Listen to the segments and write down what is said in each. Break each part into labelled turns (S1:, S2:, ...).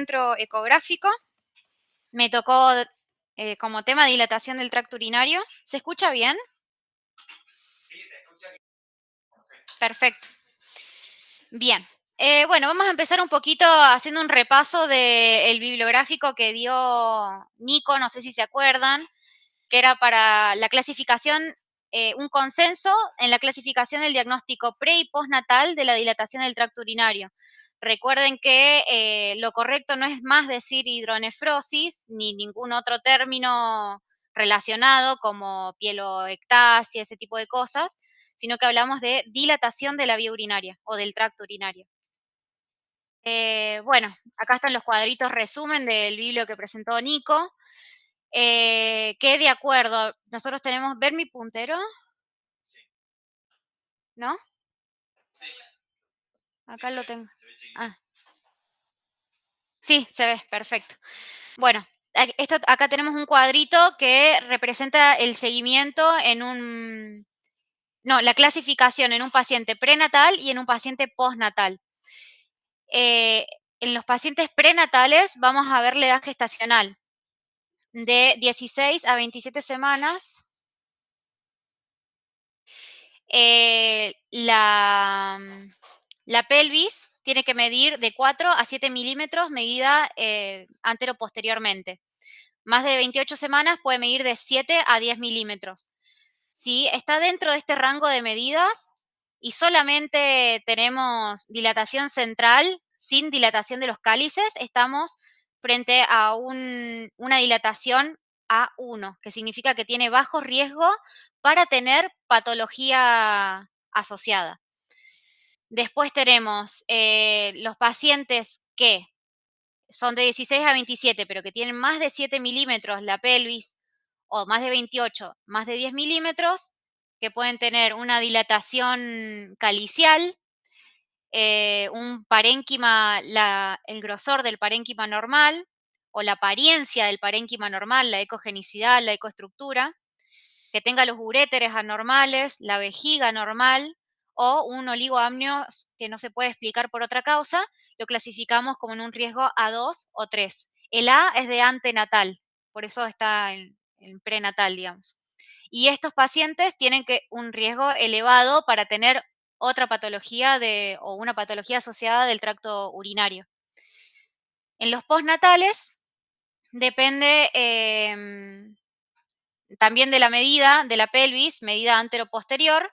S1: encuentro ecográfico. Me tocó como tema dilatación del tracto urinario. ¿Se escucha bien? Perfecto. Bien. Bueno, vamos a empezar un poquito haciendo un repaso del bibliográfico que dio Nico, no sé si se acuerdan, que era para la clasificación, un consenso en la clasificación del diagnóstico pre y postnatal de la dilatación del tracto urinario. Recuerden que lo correcto no es más decir hidronefrosis ni ningún otro término relacionado como pieloectasia, ese tipo de cosas, sino que hablamos de dilatación de la vía urinaria o del tracto urinario. Bueno, acá están los cuadritos resumen del biblio que presentó Nico. Que de acuerdo, nosotros tenemos, ¿ver mi puntero? ¿No? Acá lo tengo. Ah, sí, se ve, perfecto. Bueno, acá tenemos un cuadrito que representa el seguimiento en un, no, la clasificación en un paciente prenatal y en un paciente postnatal. Eh, en los pacientes prenatales vamos a ver la edad gestacional de 16 a 27 semanas. La pelvis tiene que medir de 4 a 7 milímetros, medida antero-posteriormente. Más de 28 semanas puede medir de 7 a 10 milímetros. Si está dentro de este rango de medidas y solamente tenemos dilatación central sin dilatación de los cálices, estamos frente a una dilatación A1, que significa que tiene bajo riesgo para tener patología asociada. Después tenemos los pacientes que son de 16 a 27, pero que tienen más de 7 milímetros la pelvis, o más de 28, más de 10 milímetros, que pueden tener una dilatación calicial, un parénquima, el grosor del parénquima normal, o la apariencia del parénquima normal, la ecogenicidad, la ecoestructura, que tenga los uréteres anormales, la vejiga normal o un oligoamnio que no se puede explicar por otra causa, lo clasificamos como en un riesgo A2 o 3. El A es de antenatal, por eso está en prenatal, digamos. Y estos pacientes tienen un riesgo elevado para tener otra patología o una patología asociada del tracto urinario. En los postnatales depende también de la medida de la pelvis, medida antero-posterior.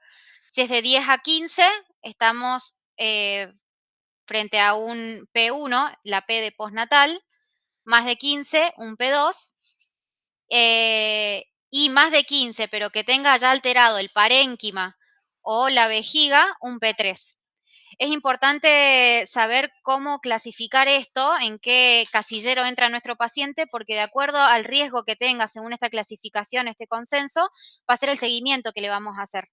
S1: Si es de 10 a 15, estamos frente a un P1, la P de postnatal, más de 15, un P2, y más de 15, pero que tenga ya alterado el parénquima o la vejiga, un P3. Es importante saber cómo clasificar esto, en qué casillero entra nuestro paciente, porque de acuerdo al riesgo que tenga según esta clasificación, este consenso, va a ser el seguimiento que le vamos a hacer.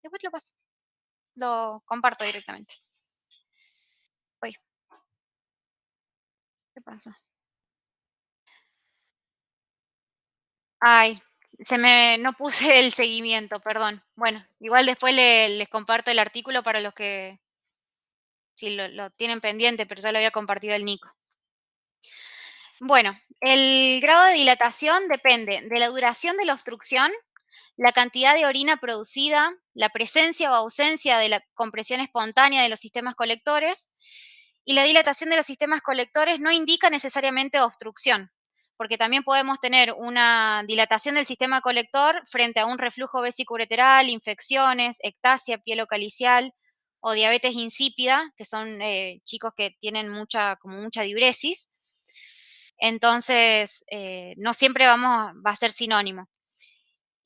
S1: Después lo paso, lo comparto directamente. Uy, ¿qué pasa? Ay, no puse el seguimiento, perdón. Bueno, igual después les comparto el artículo para los que si lo tienen pendiente, pero ya lo había compartido el Nico. Bueno, el grado de dilatación depende de la duración de la obstrucción, la cantidad de orina producida, la presencia o ausencia de la compresión espontánea de los sistemas colectores, y la dilatación de los sistemas colectores no indica necesariamente obstrucción, porque también podemos tener una dilatación del sistema colector frente a un reflujo vesicoureteral, infecciones, ectasia pielocalicial o diabetes insípida, que son chicos que tienen como mucha diuresis. Entonces, no siempre va a ser sinónimo.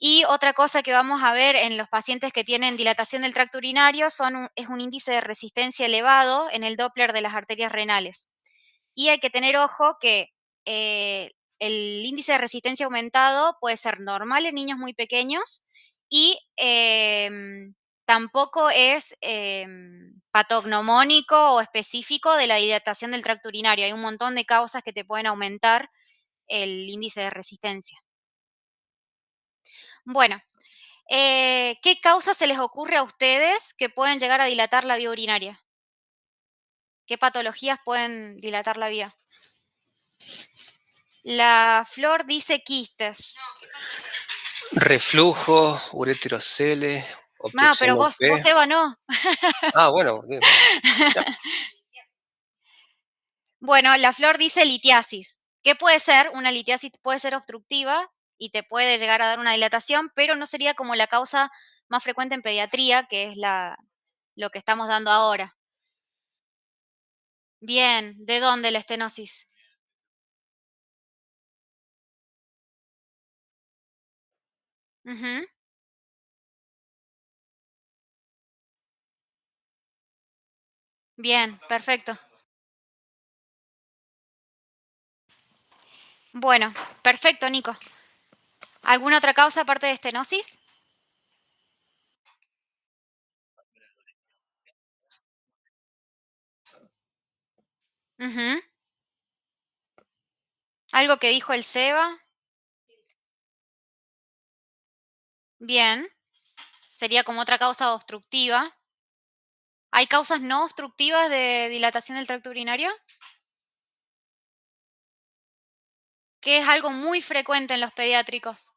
S1: Y otra cosa que vamos a ver en los pacientes que tienen dilatación del tracto urinario es un índice de resistencia elevado en el Doppler de las arterias renales. Y hay que tener ojo que el índice de resistencia aumentado puede ser normal en niños muy pequeños y tampoco es patognomónico o específico de la dilatación del tracto urinario. Hay un montón de causas que te pueden aumentar el índice de resistencia. Bueno, ¿qué causas se les ocurre a ustedes que pueden llegar a dilatar la vía urinaria? ¿Qué patologías pueden dilatar la vía? La flor dice quistes.
S2: Reflujo, ureterocele,
S1: No,
S2: obstrucción
S1: pero vos,
S2: UP.
S1: Eva, no.
S2: Bueno, bien, bien. Ya.
S1: Bueno, la flor dice litiasis. ¿Qué puede ser? Una litiasis puede ser obstructiva y te puede llegar a dar una dilatación, pero no sería como la causa más frecuente en pediatría, que es lo que estamos dando ahora. Bien, ¿de dónde la estenosis? Ujú, bien, perfecto. Bueno, perfecto, Nico. ¿Alguna otra causa aparte de estenosis? Ujú, algo que dijo el SEBA. Bien, sería como otra causa obstructiva. ¿Hay causas no obstructivas de dilatación del tracto urinario? Que es algo muy frecuente en los pediátricos.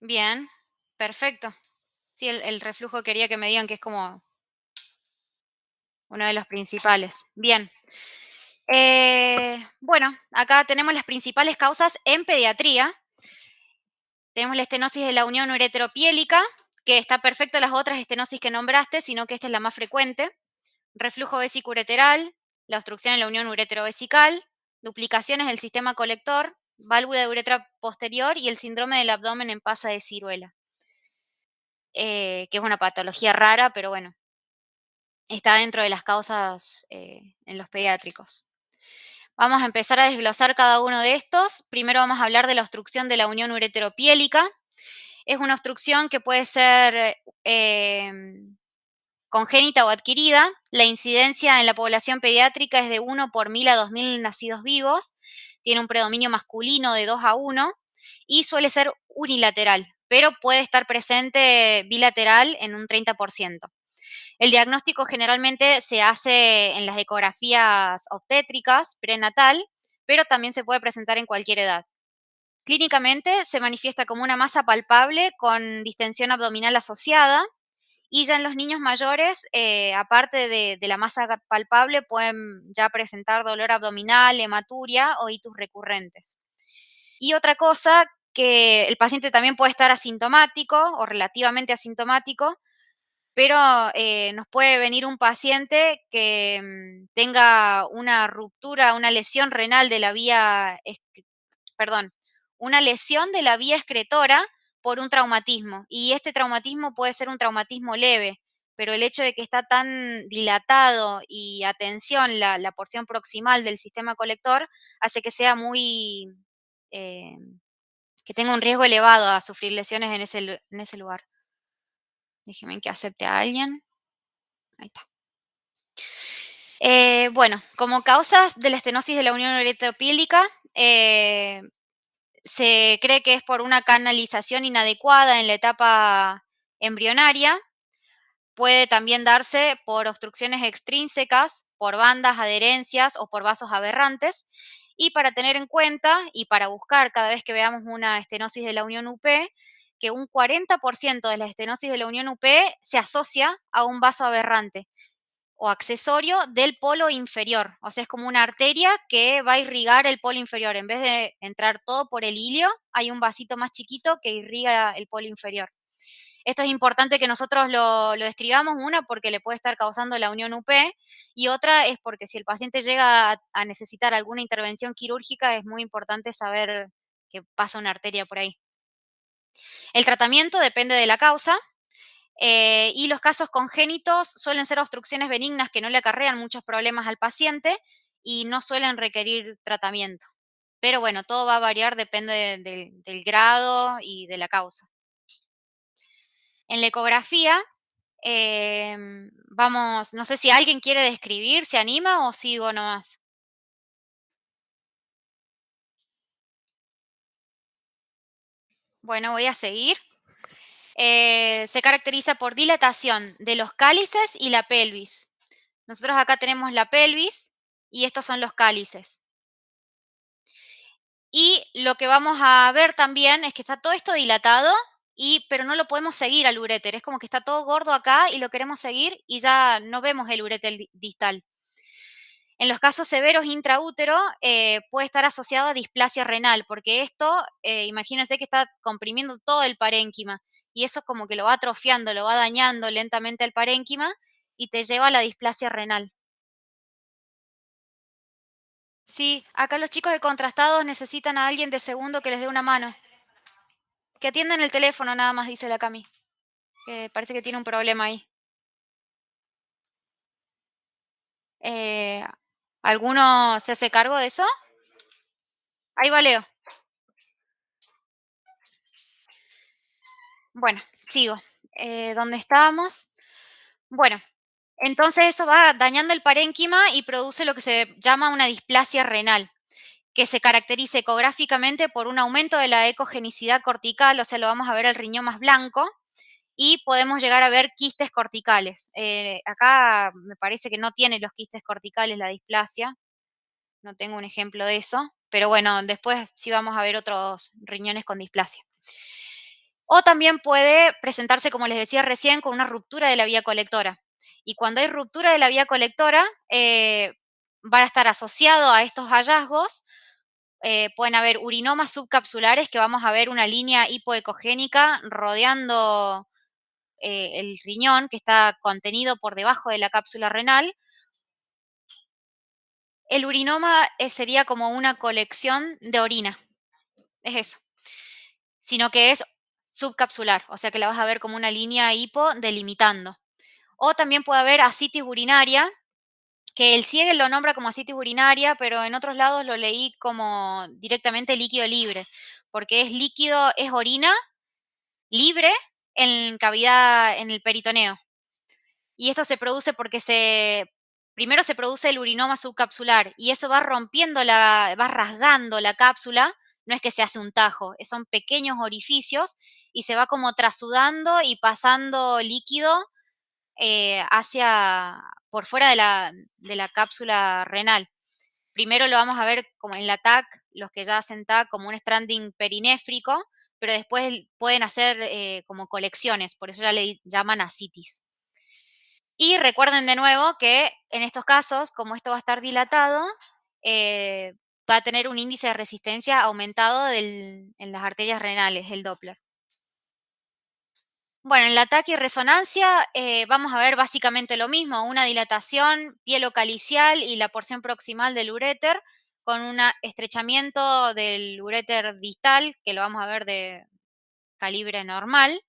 S1: Bien, perfecto. Sí, el reflujo quería que me digan que es como uno de los principales. Bien. Bueno, acá tenemos las principales causas en pediatría. Tenemos la estenosis de la unión ureteropiélica, que está perfecto las otras estenosis que nombraste, sino que esta es la más frecuente. Reflujo vesicureteral, la obstrucción en la unión ureterovesical, duplicaciones del sistema colector, válvula de uretra posterior y el síndrome del abdomen en pasa de ciruela, que es una patología rara, pero bueno, está dentro de las causas en los pediátricos. Vamos a empezar a desglosar cada uno de estos. Primero vamos a hablar de la obstrucción de la unión ureteropiélica. Es una obstrucción que puede ser congénita o adquirida. La incidencia en la población pediátrica es de 1 por 1000 a 2000 nacidos vivos. Tiene un predominio masculino de 2 a 1 y suele ser unilateral, pero puede estar presente bilateral en un 30%. El diagnóstico generalmente se hace en las ecografías obstétricas prenatal, pero también se puede presentar en cualquier edad. Clínicamente se manifiesta como una masa palpable con distensión abdominal asociada y ya en los niños mayores, aparte de la masa palpable, pueden ya presentar dolor abdominal, hematuria o itus recurrentes. Y otra cosa, que el paciente también puede estar asintomático o relativamente asintomático, pero nos puede venir un paciente que tenga una ruptura, una lesión renal de la vía, perdón, una lesión de la vía excretora por un traumatismo. Y este traumatismo puede ser un traumatismo leve, pero el hecho de que está tan dilatado y atención la porción proximal del sistema colector hace que sea muy, eh, que tenga un riesgo elevado a sufrir lesiones en ese lugar. Déjeme que acepte a alguien. Ahí está. Bueno, como causas de la estenosis de la unión ureteropiélica, se cree que es por una canalización inadecuada en la etapa embrionaria. Puede también darse por obstrucciones extrínsecas, por bandas, adherencias o por vasos aberrantes. Y para tener en cuenta y para buscar cada vez que veamos una estenosis de la unión UP, que un 40% de la estenosis de la unión UP se asocia a un vaso aberrante o accesorio del polo inferior. O sea, es como una arteria que va a irrigar el polo inferior. En vez de entrar todo por el ilio, hay un vasito más chiquito que irriga el polo inferior. Esto es importante que nosotros lo describamos, una porque le puede estar causando la unión UP y otra es porque si el paciente llega a necesitar alguna intervención quirúrgica es muy importante saber que pasa una arteria por ahí. El tratamiento depende de la causa. Y los casos congénitos suelen ser obstrucciones benignas que no le acarrean muchos problemas al paciente y no suelen requerir tratamiento. Pero bueno, todo va a variar, depende del grado y de la causa. En la ecografía, vamos, no sé si alguien quiere describir, se anima o sigo nomás. Bueno, voy a seguir. Se caracteriza por dilatación de los cálices y la pelvis. Nosotros acá tenemos la pelvis y estos son los cálices. Y lo que vamos a ver también es que está todo esto dilatado, pero no lo podemos seguir al uréter. Es como que está todo gordo acá y lo queremos seguir y ya no vemos el uréter distal. En los casos severos intraútero puede estar asociado a displasia renal, porque esto, imagínense que está comprimiendo todo el parénquima y eso es como que lo va atrofiando, lo va dañando lentamente el parénquima y te lleva a la displasia renal. Sí, acá los chicos de contrastados necesitan a alguien de segundo que les dé una mano. Que atiendan el teléfono nada más, dice la Cami. Que parece que tiene un problema ahí. Eh, ¿Alguno se hace cargo de eso? Ahí va Leo. Bueno, sigo. ¿Dónde estábamos? Bueno, entonces eso va dañando el parénquima y produce lo que se llama una displasia renal, que se caracteriza ecográficamente por un aumento de la ecogenicidad cortical, o sea, lo vamos a ver el riñón más blanco, y podemos llegar a ver quistes corticales. Acá me parece que no tiene los quistes corticales la displasia, no tengo un ejemplo de eso, pero bueno, después sí vamos a ver otros riñones con displasia. O también puede presentarse, como les decía recién, con una ruptura de la vía colectora. Y cuando hay ruptura de la vía colectora, van a estar asociado a estos hallazgos. Pueden haber urinomas subcapsulares, que vamos a ver una línea hipoecogénica rodeando el riñón, que está contenido por debajo de la cápsula renal. El urinoma sería como una colección de orina, es eso, sino que es subcapsular, o sea que la vas a ver como una línea hipo delimitando. O también puede haber ascitis urinaria, que el Siegel lo nombra como ascitis urinaria, pero en otros lados lo leí como directamente líquido libre, porque es líquido, es orina libre en cavidad en el peritoneo. Y esto se produce porque primero se produce el urinoma subcapsular y eso va rompiendo va rasgando la cápsula, no es que se hace un tajo, son pequeños orificios y se va como trasudando y pasando líquido por fuera de la cápsula renal. Primero lo vamos a ver como en la TAC, los que ya hacen TAC, como un stranding perinéfrico, pero después pueden hacer como colecciones, por eso ya le llaman ascitis. Y recuerden de nuevo que en estos casos, como esto va a estar dilatado, eh, va a tener un índice de resistencia aumentado en las arterias renales, el Doppler. Bueno, en la taquirresonancia vamos a ver básicamente lo mismo, una dilatación pielocalicial y la porción proximal del uréter con un estrechamiento del uréter distal, que lo vamos a ver de calibre normal.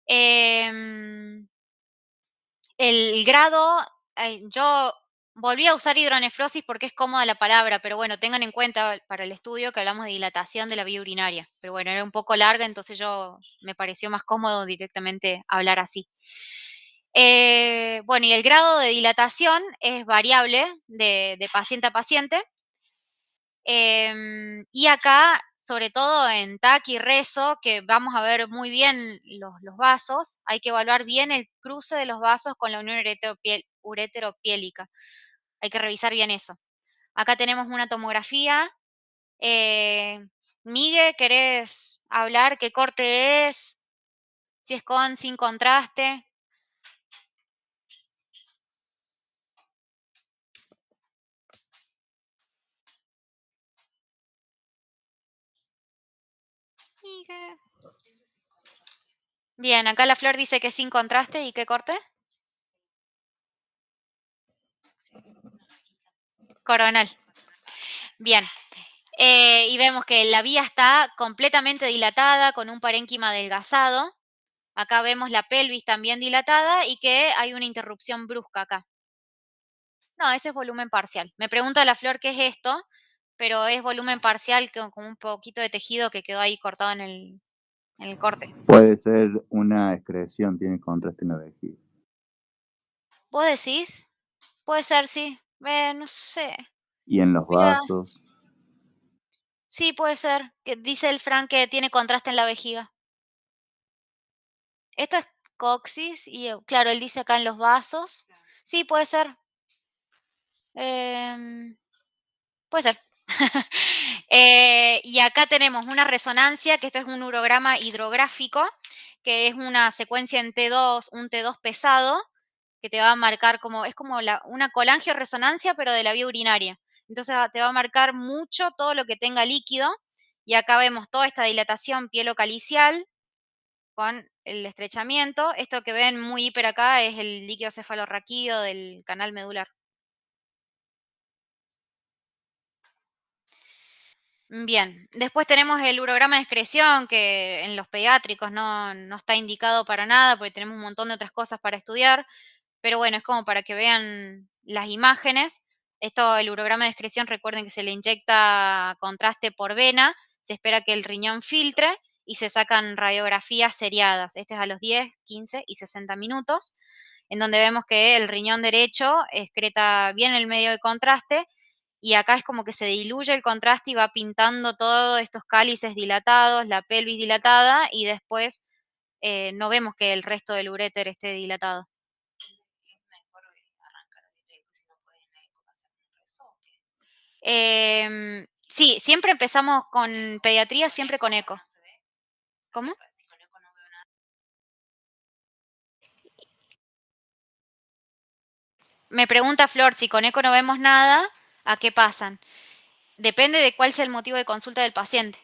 S1: Em, el grado, yo volví a usar hidronefrosis porque es cómoda la palabra, pero bueno, tengan en cuenta para el estudio que hablamos de dilatación de la vía urinaria. Pero bueno, era un poco larga, entonces me pareció más cómodo directamente hablar así. Bueno, y el grado de dilatación es variable de paciente a paciente. Y acá, sobre todo en TAC y rezo, que vamos a ver muy bien los vasos, hay que evaluar bien el cruce de los vasos con la unión ureteropiélica. Hay que revisar bien eso. Acá tenemos una tomografía. Eh, Migue, ¿querés hablar qué corte es? Si es con, sin contraste. Migue. Bien, acá la flor dice que es sin contraste. ¿Y qué corte? Coronal. Bien. Y vemos que la vía está completamente dilatada con un parénquima adelgazado. Acá vemos la pelvis también dilatada y que hay una interrupción brusca acá. No, ese es volumen parcial. Me pregunta la flor qué es esto, pero es volumen parcial con un poquito de tejido que quedó ahí cortado en el corte.
S3: Puede ser una excreción, tiene contraste en la vejiga.
S1: ¿Vos decís? Puede ser, sí. No sé.
S3: Y en los
S1: Mira,
S3: vasos,
S1: sí, puede ser. Que dice el Frank que tiene contraste en la vejiga. Esto es coxis y, claro, él dice acá en los vasos. Sí, puede ser. Em, puede ser. Y acá tenemos una resonancia, que esto es un urograma hidrográfico, que es una secuencia en T2, un T2 pesado, que te va a marcar como, es como una colangioresonancia, pero de la vía urinaria. Entonces te va a marcar mucho todo lo que tenga líquido. Y acá vemos toda esta dilatación pielocalicial con el estrechamiento. Esto que ven muy hiper acá es el líquido cefalorraquídeo del canal medular. Bien, después tenemos el urograma de excreción, que en los pediátricos no está indicado para nada, porque tenemos un montón de otras cosas para estudiar, pero bueno, es como para que vean las imágenes. Esto, el urograma de excreción, recuerden que se le inyecta contraste por vena, se espera que el riñón filtre y se sacan radiografías seriadas. Este es a los 10, 15 y 60 minutos, en donde vemos que el riñón derecho excreta bien el medio de contraste y acá es como que se diluye el contraste y va pintando todos estos cálices dilatados, la pelvis dilatada y después no vemos que el resto del uréter esté dilatado. Sí, siempre empezamos con pediatría, siempre con eco. ¿Cómo? Me pregunta Flor, si con eco no vemos nada, ¿a qué pasan? Depende de cuál sea el motivo de consulta del paciente.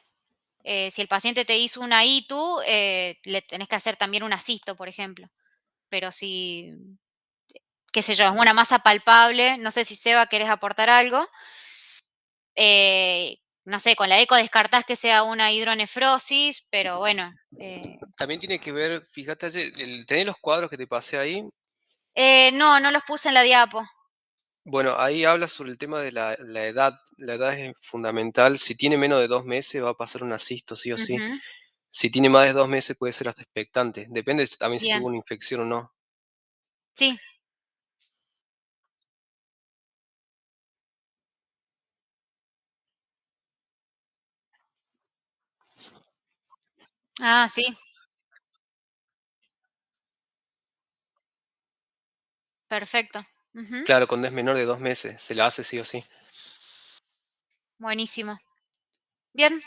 S1: Si el paciente te hizo una ITU, le tenés que hacer también un asisto, por ejemplo. Pero si, qué sé yo, es una masa palpable, no sé si Seba querés aportar algo. No sé, con la eco descartás que sea una hidronefrosis, pero bueno.
S2: También tiene que ver, fíjate, ¿tenés los cuadros que te pasé ahí?
S1: No los puse en la diapo.
S2: Bueno, ahí habla sobre el tema de la edad. La edad es fundamental. Si tiene menos de 2 meses va a pasar un asisto, sí o sí.
S1: Ujú,
S2: Si tiene más de 2 meses puede ser hasta expectante. Depende también si tuvo
S1: bien,
S2: una infección o no.
S1: sí. Ah, sí, perfecto. Ujú,
S2: Claro, cuando es menor de 2 meses se la hace sí o sí.
S1: buenísimo. Bien.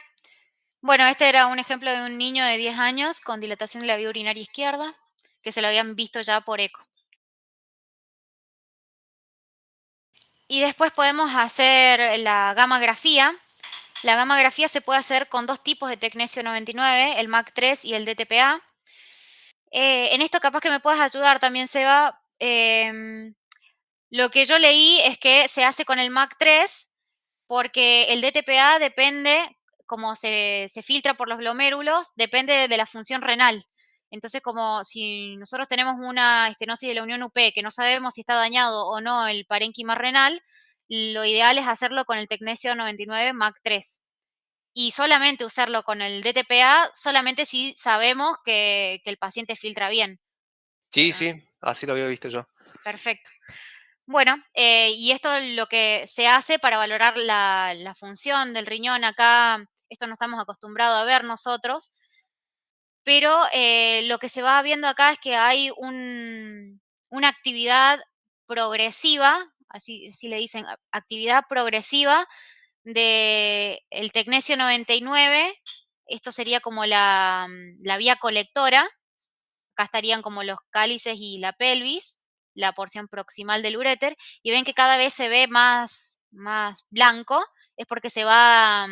S1: Bueno, este era un ejemplo de un niño de 10 años con dilatación de la vía urinaria izquierda, que se lo habían visto ya por eco. Y después podemos hacer la gammagrafía. La gammagrafía se puede hacer con dos tipos de tecnesio 99, el MAC3 y el DTPA. En esto capaz que me puedas ayudar también, Seba. Lo que yo leí es que se hace con el MAC3 porque el DTPA depende, como se filtra por los glomérulos, depende de la función renal. Entonces, como si nosotros tenemos una estenosis de la unión UP que no sabemos si está dañado o no el parénquima renal, lo ideal es hacerlo con el tecnesio 99 MAC3. Y solamente usarlo con el DTPA, solamente si sabemos que el paciente filtra bien.
S2: Sí,
S1: Pero
S2: sí, así lo había visto yo.
S1: perfecto. Bueno, y esto es lo que se hace para valorar la función del riñón. Acá, esto no estamos acostumbrados a ver nosotros, pero lo que se va viendo acá es que hay una actividad progresiva, así le dicen, actividad progresiva del tecnesio 99. Esto sería como la vía colectora. Acá estarían como los cálices y la pelvis, la porción proximal del uréter, y ven que cada vez se ve más blanco, es porque se va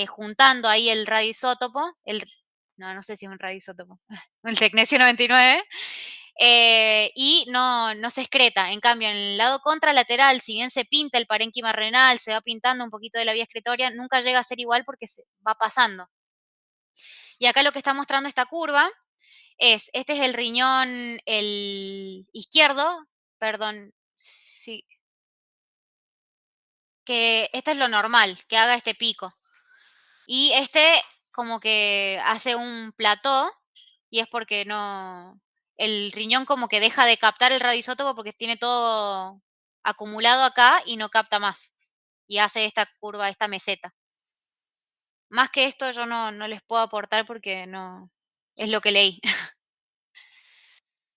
S1: juntando ahí el radioisótopo, no sé si es un radioisótopo, el tecnesio 99, y no se excreta. En cambio, en el lado contralateral, si bien se pinta el parénquima renal, se va pintando un poquito de la vía excretoria, nunca llega a ser igual porque se va pasando. Y acá lo que está mostrando esta curva este es el riñón, el izquierdo, perdón, sí, que esto es lo normal, que haga este pico. Y este como que hace un plató y es porque el riñón como que deja de captar el radioisótopo porque tiene todo acumulado acá y no capta más. Y hace esta curva, esta meseta. Más que esto yo no les puedo aportar porque no, es lo que leí.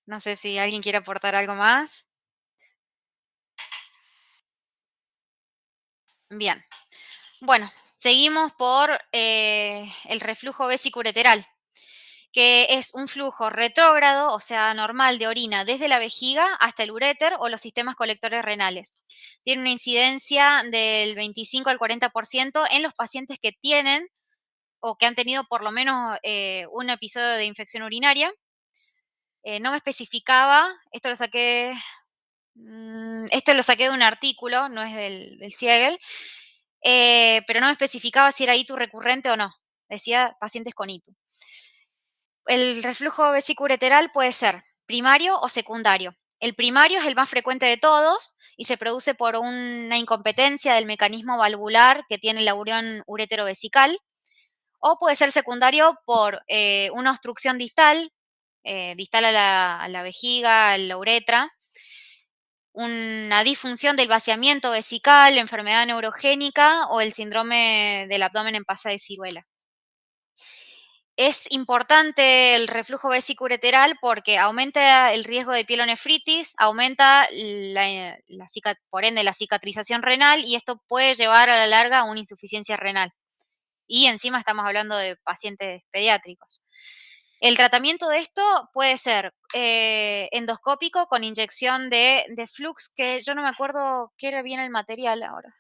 S1: No sé si alguien quiere aportar algo más. Bien. Bueno, seguimos por el reflujo vesicoureteral, que es un flujo retrógrado, o sea, normal de orina desde la vejiga hasta el uréter o los sistemas colectores renales. Tiene una incidencia del 25 al 40% en los pacientes que tienen o que han tenido por lo menos un episodio de infección urinaria. No me especificaba, esto lo saqué de un artículo, no es del Siegel, pero no me especificaba si era ITU recurrente o no. Decía pacientes con ITU. El reflujo vesicoureteral puede ser primario o secundario. El primario es el más frecuente de todos y se produce por una incompetencia del mecanismo valvular que tiene la unión urétero-vesical, o puede ser secundario por una obstrucción distal, distal a la vejiga, a la uretra, una disfunción del vaciamiento vesical, enfermedad neurogénica o el síndrome del abdomen en pasa de ciruela. Es importante el reflujo vesicoureteral porque aumenta el riesgo de pielonefritis, aumenta por ende la cicatrización renal y esto puede llevar a la larga a una insuficiencia renal. Y encima estamos hablando de pacientes pediátricos. El tratamiento de esto puede ser endoscópico con inyección de flux, que yo no me acuerdo qué era bien el material ahora.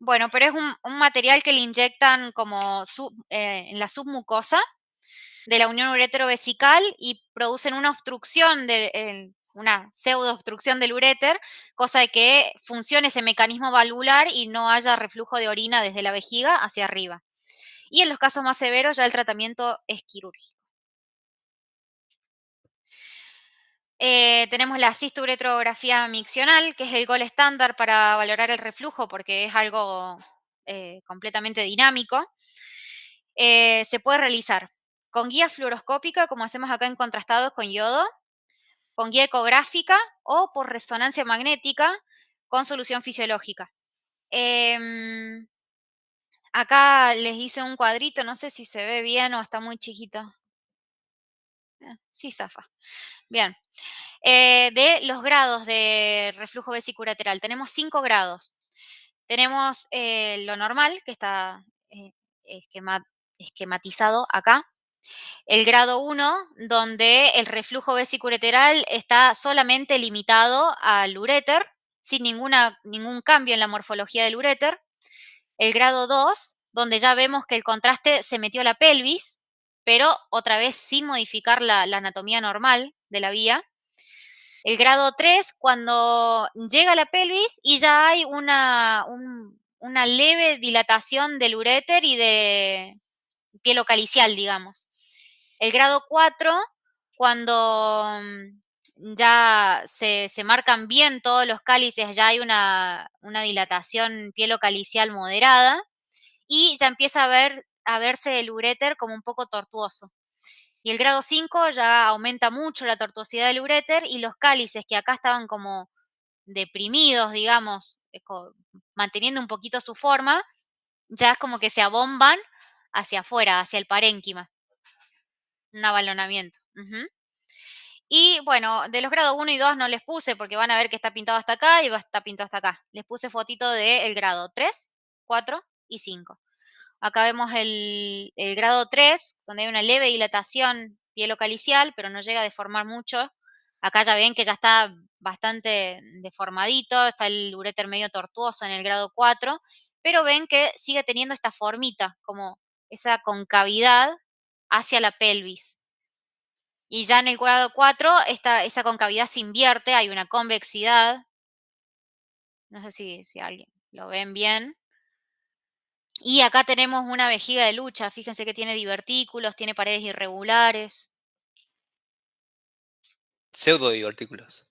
S1: Bueno, pero es un material que le inyectan como en la submucosa de la unión urétero-vesical y producen una obstrucción, una pseudo-obstrucción del uréter, cosa de que funcione ese mecanismo valvular y no haya reflujo de orina desde la vejiga hacia arriba. Y en los casos más severos ya el tratamiento es quirúrgico. Tenemos la cisturetrografía miccional, que es el gol estándar para valorar el reflujo porque es algo completamente dinámico. Se puede realizar con guía fluoroscópica, como hacemos acá en Contrastados con yodo, con guía ecográfica o por resonancia magnética con solución fisiológica. Acá les hice un cuadrito, no sé si se ve bien o está muy chiquito. Sí, zafa. Bien. De los grados de reflujo vesicoureteral. Tenemos 5 grados. Tenemos lo normal, que está esquematizado acá. El grado 1, donde el reflujo vesicoureteral está solamente limitado al uréter, sin ningún cambio en la morfología del uréter. El grado 2, donde ya vemos que el contraste se metió a la pelvis, pero otra vez sin modificar la anatomía normal de la vía. El grado 3, cuando llega a la pelvis y ya hay una leve dilatación del uréter y de pielocalicial, digamos. El grado 4, cuando ya se marcan bien todos los cálices, ya hay una dilatación pielocalicial moderada y ya empieza a verse el uréter como un poco tortuoso. Y el grado 5 ya aumenta mucho la tortuosidad del uréter y los cálices que acá estaban como deprimidos, digamos, manteniendo un poquito su forma, ya es como que se abomban hacia afuera, hacia el parénquima. Un abalonamiento. Y bueno, de los grados 1 y 2 no les puse porque van a ver que está pintado hasta acá y va a estar pintado hasta acá. Les puse fotito del grado 3, 4 y 5. Acá vemos el grado 3, donde hay una leve dilatación pielocalicial, pero no llega a deformar mucho. Acá ya ven que ya está bastante deformadito, está el uréter medio tortuoso en el grado 4, pero ven que sigue teniendo esta formita, como esa concavidad hacia la pelvis. Y ya en el grado 4, esa concavidad se invierte, hay una convexidad. No sé si alguien lo ven bien. Y acá tenemos una vejiga de lucha, fíjense que tiene divertículos, tiene paredes irregulares.
S2: Pseudodivertículos.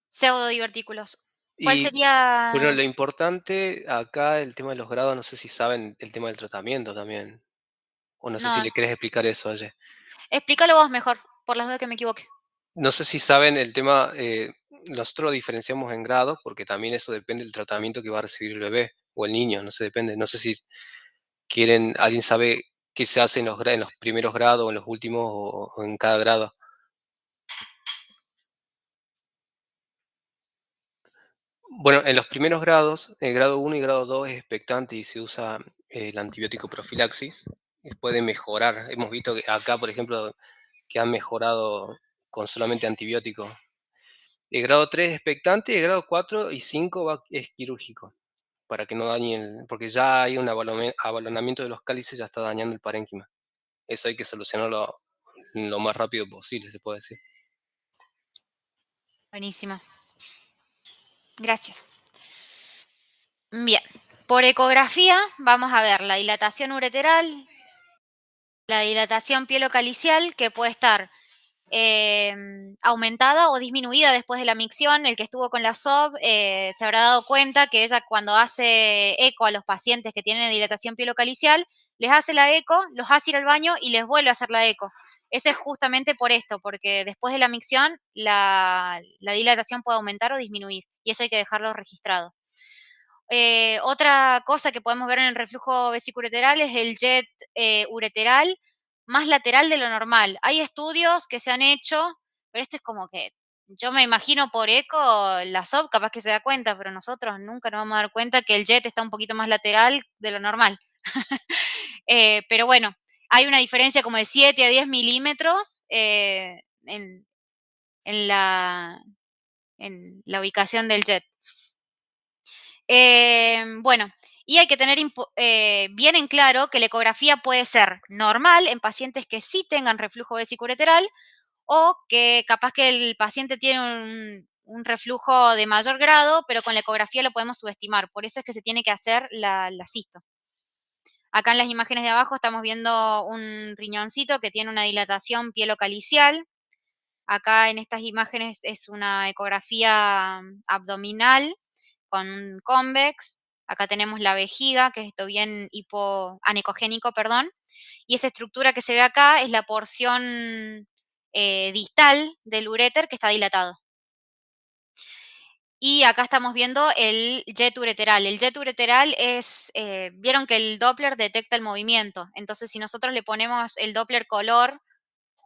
S1: Pseudodivertículos. ¿Cuál
S2: Y bueno,
S1: sería?
S2: lo importante acá, el tema de los grados, no sé si saben el tema del tratamiento también. O no sé si
S1: No,
S2: le querés explicar eso, Oye.
S1: explícalo vos mejor, por las dudas que me equivoque.
S2: No sé si saben el tema, nosotros lo diferenciamos en grados porque también eso depende del tratamiento que va a recibir el bebé o el niño, no sé, depende. No sé si alguien sabe qué se hace en los primeros grados o en los últimos o en cada grado. Bueno, en los primeros grados, el grado 1 y grado 2 es expectante y se usa el antibiótico profilaxis. Puede mejorar. Hemos visto que acá, por ejemplo, que han mejorado con solamente antibiótico. El grado 3 es expectante, y el grado 4 y 5 es quirúrgico, para que no dañe porque ya hay un abalonamiento de los cálices, ya está dañando el parénquima. Eso hay que solucionarlo lo más rápido posible, se puede decir.
S1: Buenísimo. Gracias. Bien. Por ecografía vamos a ver la dilatación ureteral, la dilatación pielocalicial, que puede estar aumentada o disminuida después de la micción. El que estuvo con la SOB se habrá dado cuenta que ella, cuando hace eco a los pacientes que tienen dilatación pielocalicial, les hace la eco, los hace ir al baño y les vuelve a hacer la eco. Eso es justamente por esto, porque después de la micción la dilatación puede aumentar o disminuir, y eso hay que dejarlo registrado. Otra cosa que podemos ver en el reflujo vesiculoreteral es el jet ureteral más lateral de lo normal. Hay estudios que se han hecho, pero esto es como que yo me imagino por eco, la SOB capaz que se da cuenta, pero nosotros nunca nos vamos a dar cuenta que el jet está un poquito más lateral de lo normal. Pero bueno, hay una diferencia como de 7 a 10 milímetros en la, en la ubicación del jet. Bueno, y hay que tener bien en claro que la ecografía puede ser normal en pacientes que sí tengan reflujo vesiculoreteral, o que capaz que el paciente tiene un reflujo de mayor grado, pero con la ecografía lo podemos subestimar. Por eso es que se tiene que hacer la cisto. Acá en las imágenes de abajo estamos viendo un riñoncito que tiene una dilatación pielocalicial. Acá en estas imágenes es una ecografía abdominal con un convex. Acá tenemos la vejiga, que es esto bien anecogénico, perdón. Y esta estructura que se ve acá es la porción distal del uréter que está dilatado. Y acá estamos viendo el jet ureteral. El jet ureteral es, vieron que el Doppler detecta el movimiento. Entonces, si nosotros le ponemos el Doppler color,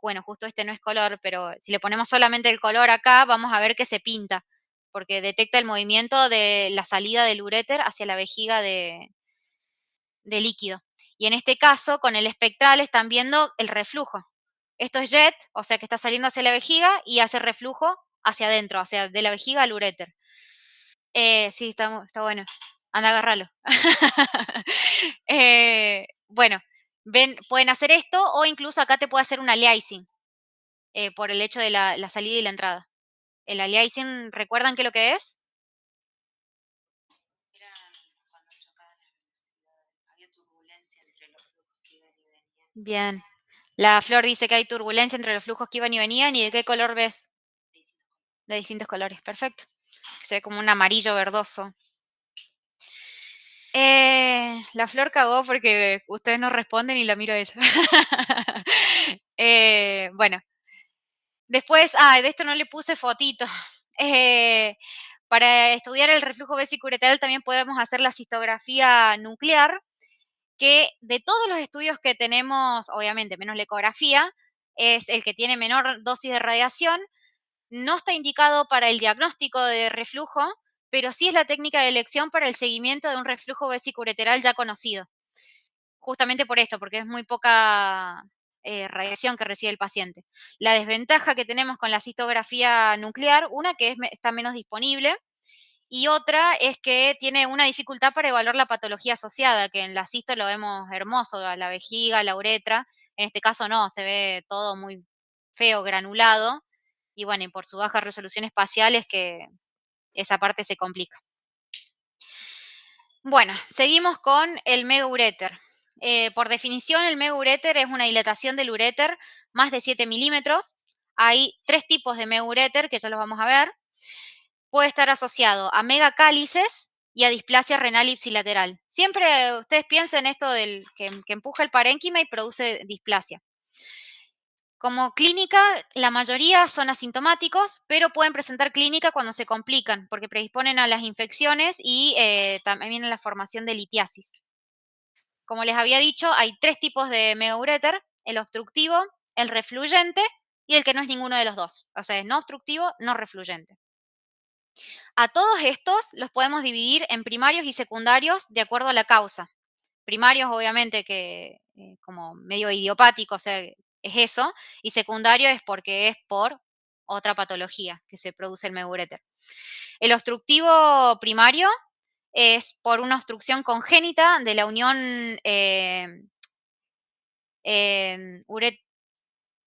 S1: bueno, justo este no es color, pero si le ponemos solamente el color acá, vamos a ver que se pinta, porque detecta el movimiento de la salida del uréter hacia la vejiga de líquido. Y en este caso, con el espectral están viendo el reflujo. Esto es jet, o sea que está saliendo hacia la vejiga y hace reflujo hacia adentro, hacia de la vejiga al uréter. Sí, está bueno. Anda, agárralo. Bueno, pueden hacer esto, o incluso acá te puede hacer un aliasing por el hecho de la salida y la entrada. El aliasing, ¿recuerdan qué es lo que es? Bien. La Flor dice que hay turbulencia entre los flujos que iban y venían. ¿Y de qué color ves? De distintos colores, perfecto. Se ve como un amarillo verdoso. La Flor cagó porque ustedes no responden y la miro a ella. Bueno, después, de esto no le puse fotito. Para estudiar el reflujo vesicuretal también podemos hacer la cistografía nuclear, que de todos los estudios que tenemos, obviamente menos la ecografía, es el que tiene menor dosis de radiación. No está indicado para el diagnóstico de reflujo, pero sí es la técnica de elección para el seguimiento de un reflujo vesicureteral ya conocido. Justamente por esto, porque es muy poca radiación que recibe el paciente. La desventaja que tenemos con la cistografía nuclear, una que está menos disponible, y otra es que tiene una dificultad para evaluar la patología asociada, que en la cisto lo vemos hermoso, a la vejiga, a la uretra. En este caso no, se ve todo muy feo, granulado. Y bueno, y por su baja resolución espacial es que esa parte se complica. Bueno, seguimos con el megauréter. Por definición, el megauréter es una dilatación del uréter más de 7 milímetros. Hay 3 tipos de megauréter, que ya los vamos a ver. Puede estar asociado a megacálices y a displasia renal ipsilateral. Siempre ustedes piensen esto del que empuja el parénquima y produce displasia. Como clínica, la mayoría son asintomáticos, pero pueden presentar clínica cuando se complican, porque predisponen a las infecciones y también a la formación de litiasis. Como les había dicho, hay 3 tipos de megauréter: el obstructivo, el refluyente y el que no es ninguno de los dos. O sea, es no obstructivo, no refluyente. A todos estos los podemos dividir en primarios y secundarios de acuerdo a la causa. Primarios, obviamente, que como medio idiopático, o sea, es eso, y secundario es porque es por otra patología que se produce el meguréter. El obstructivo primario es por una obstrucción congénita de la unión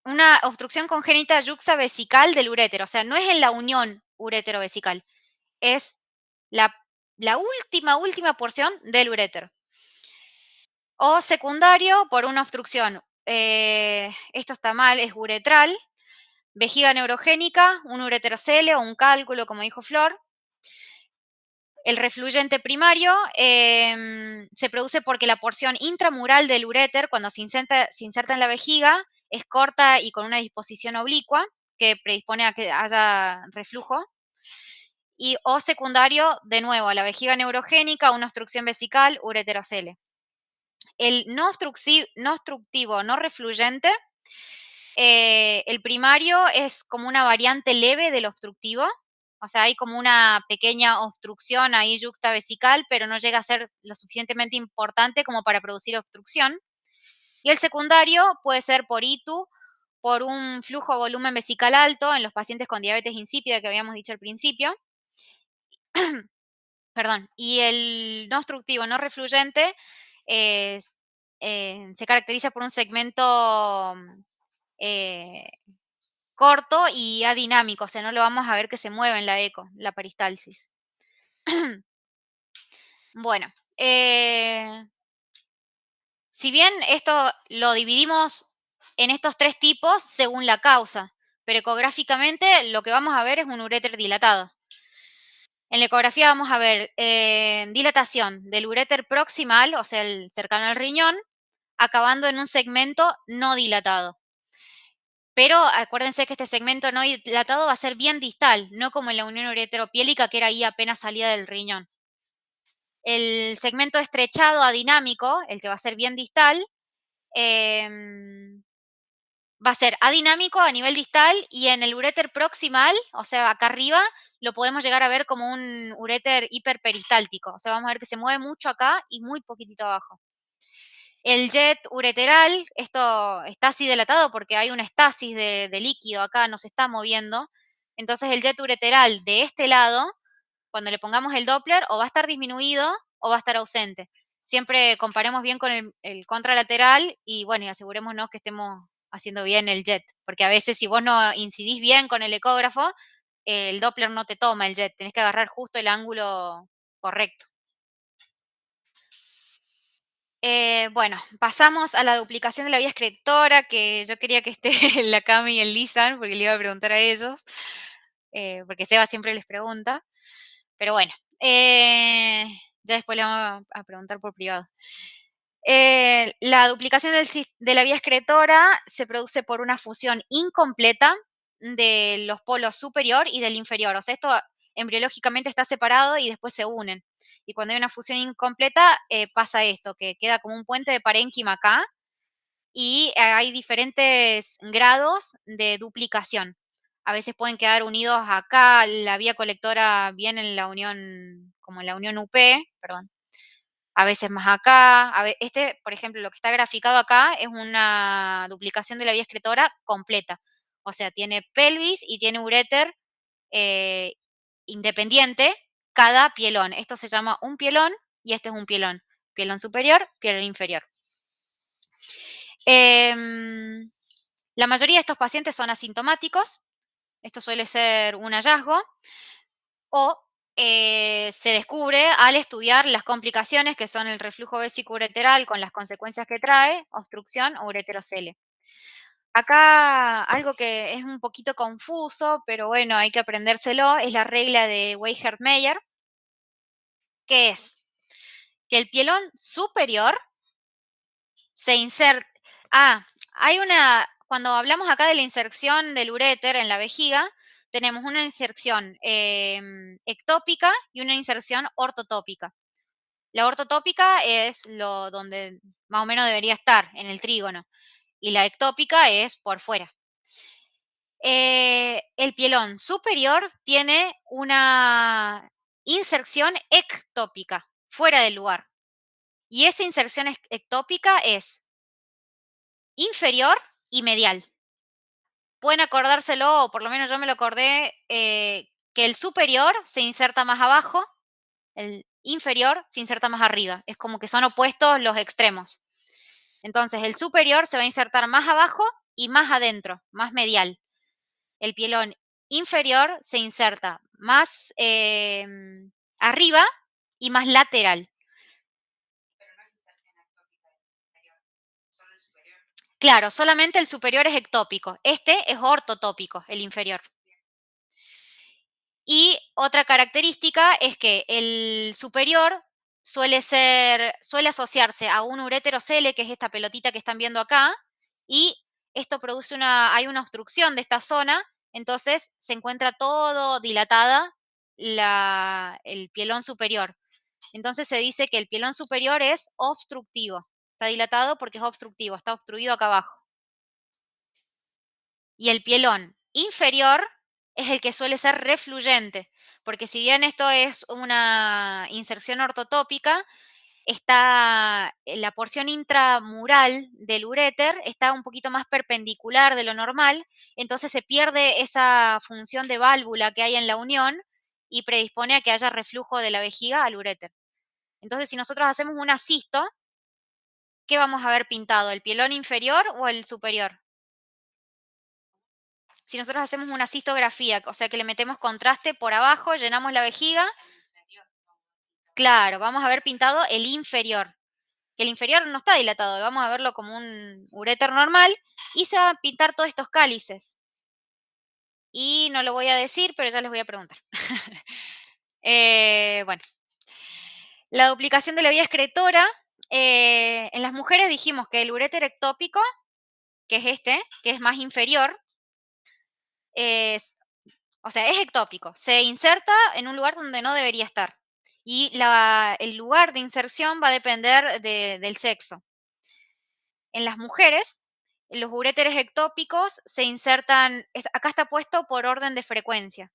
S1: una obstrucción congénita yuxtavesical del urétero, o sea, no es en la unión urétero-vesical, es la, la última porción del urétero. O secundario por una obstrucción, esto está mal, es uretral, vejiga neurogénica, un ureterocele o un cálculo, como dijo Flor. El refluyente primario se produce porque la porción intramural del uréter, cuando se inserta en la vejiga, es corta y con una disposición oblicua que predispone a que haya reflujo. Y o secundario, de nuevo, a la vejiga neurogénica, una obstrucción vesical, ureterocele. El no obstructivo, no refluyente, el primario es como una variante leve del obstructivo, o sea, hay como una pequeña obstrucción ahí yuxtavesical, pero no llega a ser lo suficientemente importante como para producir obstrucción. Y el secundario puede ser por ITU, por un flujo volumen vesical alto en los pacientes con diabetes insípida que habíamos dicho al principio. Perdón. Y el no obstructivo, no refluyente, se caracteriza por un segmento eh, corto y adinámico, o sea, no lo vamos a ver que se mueve en la eco, la peristalsis. Bueno, si bien esto lo dividimos en estos tres tipos según la causa, pero ecográficamente lo que vamos a ver es un uréter dilatado. En la ecografía vamos a ver dilatación del uréter proximal, o sea, el cercano al riñón, acabando en un segmento no dilatado. Pero acuérdense que este segmento no dilatado va a ser bien distal, no como en la unión ureteropiélica, que era ahí apenas salida del riñón. El segmento estrechado adinámico, el que va a ser bien distal, va a ser adinámico a nivel distal y en el uréter proximal, o sea, acá arriba, lo podemos llegar a ver como un uréter hiperperistáltico. O sea, vamos a ver que se mueve mucho acá y muy poquitito abajo. El jet ureteral, esto está así dilatado porque hay una estasis de líquido acá, no se está moviendo. Entonces el jet ureteral de este lado, cuando le pongamos el Doppler, o va a estar disminuido o va a estar ausente. Siempre comparemos bien con el contralateral y bueno, y asegurémonos que estemos haciendo bien el jet, porque a veces si vos no incidís bien con el ecógrafo, el Doppler no te toma el jet, tenés que agarrar justo el ángulo correcto. Bueno, pasamos a la duplicación de la vía excretora, que yo quería que esté la Cami y el Lisan, porque le iba a preguntar a ellos, porque Seba siempre les pregunta. Pero bueno, ya después le vamos a preguntar por privado. La duplicación de la vía excretora se produce por una fusión incompleta de los polos superior y del inferior. O sea, esto embriológicamente está separado y después se unen. Y cuando hay una fusión incompleta, pasa esto, que queda como un puente de parénquima acá y hay diferentes grados de duplicación. A veces pueden quedar unidos acá, la vía colectora bien en la unión, como en la unión UP, perdón. A veces más acá. Este, por ejemplo, lo que está graficado acá es una duplicación de la vía excretora completa. O sea, tiene pelvis y tiene uréter eh, independiente cada pielón. Esto se llama un pielón y este es un pielón. Pielón superior, pielón inferior. La mayoría de estos pacientes son asintomáticos. Esto suele ser un hallazgo. O se descubre al estudiar las complicaciones que son el reflujo vesicoureteral con las consecuencias que trae, obstrucción o ureterocele. Acá algo que es un poquito confuso, pero bueno, hay que aprendérselo, es la regla de Weichert-Meyer, que es que el pielón superior se inserta. Cuando hablamos acá de la inserción del uréter en la vejiga, tenemos una inserción ectópica y una inserción ortotópica. La ortotópica es lo donde más o menos debería estar, en el trígono, y la ectópica es por fuera. El pielón superior tiene una inserción ectópica, fuera del lugar. Y esa inserción ectópica es inferior y medial. Pueden acordárselo, o por lo menos yo me lo acordé, que el superior se inserta más abajo, el inferior se inserta más arriba. Es como que son opuestos los extremos. Entonces, el superior se va a insertar más abajo y más adentro, más medial. El pielón inferior se inserta más arriba y más lateral. Claro, solamente el superior es ectópico. Este es ortotópico, el inferior. Y otra característica es que el superior suele asociarse a un uréterocele, que es esta pelotita que están viendo acá, y esto produce hay una obstrucción de esta zona, entonces se encuentra todo dilatada el pielón superior. Entonces se dice que el pielón superior es obstructivo. Está dilatado porque es obstructivo, está obstruido acá abajo. Y el pielón inferior es el que suele ser refluyente, porque si bien esto es una inserción ortotópica, está la porción intramural del uréter está un poquito más perpendicular de lo normal, entonces se pierde esa función de válvula que hay en la unión y predispone a que haya reflujo de la vejiga al uréter. Entonces, si nosotros hacemos una cisto, ¿qué vamos a ver pintado? ¿El pielón inferior o el superior? Si nosotros hacemos una cistografía, o sea que le metemos contraste por abajo, llenamos la vejiga, claro, vamos a ver pintado el inferior, que el inferior no está dilatado, vamos a verlo como un uréter normal y se van a pintar todos estos cálices. Y no lo voy a decir, pero ya les voy a preguntar. Bueno, la duplicación de la vía excretora. En las mujeres dijimos que el uréter ectópico, que es este, que es más inferior, es O sea, es ectópico, se inserta en un lugar donde no debería estar. Y el lugar de inserción va a depender del sexo. En las mujeres, los uréteres ectópicos se insertan, acá está puesto por orden de frecuencia.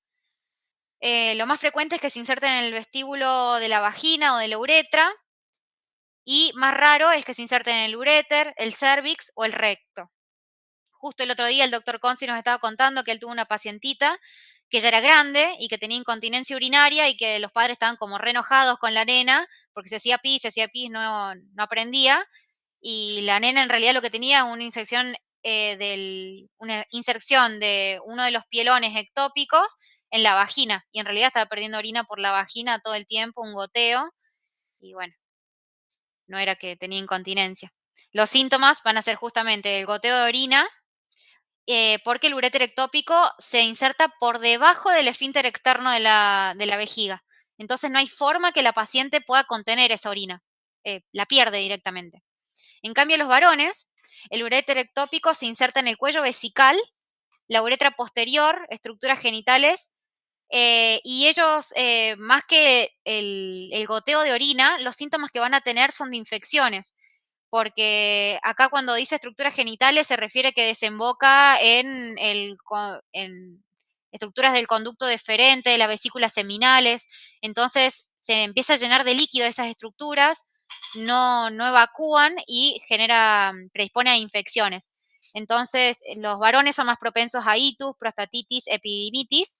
S1: Lo más frecuente es que se inserten en el vestíbulo de la vagina o de la uretra, y más raro es que se inserten en el uréter, el cérvix o el recto. Justo el otro día el doctor Conci nos estaba contando que él tuvo una pacientita que ya era grande y que tenía incontinencia urinaria y que los padres estaban como re enojados con la nena porque se hacía pis, no aprendía. Y la nena en realidad lo que tenía una inserción de uno de los pielones ectópicos en la vagina. Y en realidad estaba perdiendo orina por la vagina todo el tiempo, un goteo. Y bueno, no era que tenía incontinencia. Los síntomas van a ser justamente el goteo de orina, porque el uréter ectópico se inserta por debajo del esfínter externo de la vejiga. Entonces no hay forma que la paciente pueda contener esa orina. La pierde directamente. En cambio, los varones, el uréter ectópico se inserta en el cuello vesical, la uretra posterior, estructuras genitales, y ellos, más que el goteo de orina, los síntomas que van a tener son de infecciones, porque acá cuando dice estructuras genitales se refiere que desemboca en estructuras del conducto deferente, de las vesículas seminales, entonces se empieza a llenar de líquido esas estructuras, no evacúan y predispone a infecciones. Entonces, los varones son más propensos a itus, prostatitis, epididimitis,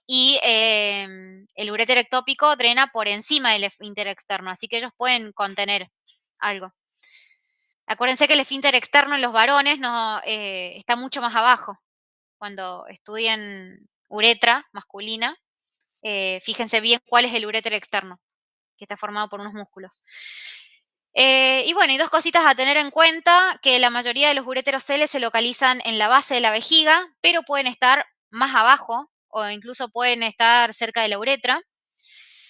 S1: y el uréter ectópico drena por encima del esfínter externo, así que ellos pueden contener algo. Acuérdense que el esfínter externo en los varones está mucho más abajo. Cuando estudian uretra masculina, fíjense bien cuál es el uréter externo, que está formado por unos músculos. Y bueno, y dos cositas a tener en cuenta, que la mayoría de los uréteroceles se localizan en la base de la vejiga, pero pueden estar más abajo o incluso pueden estar cerca de la uretra.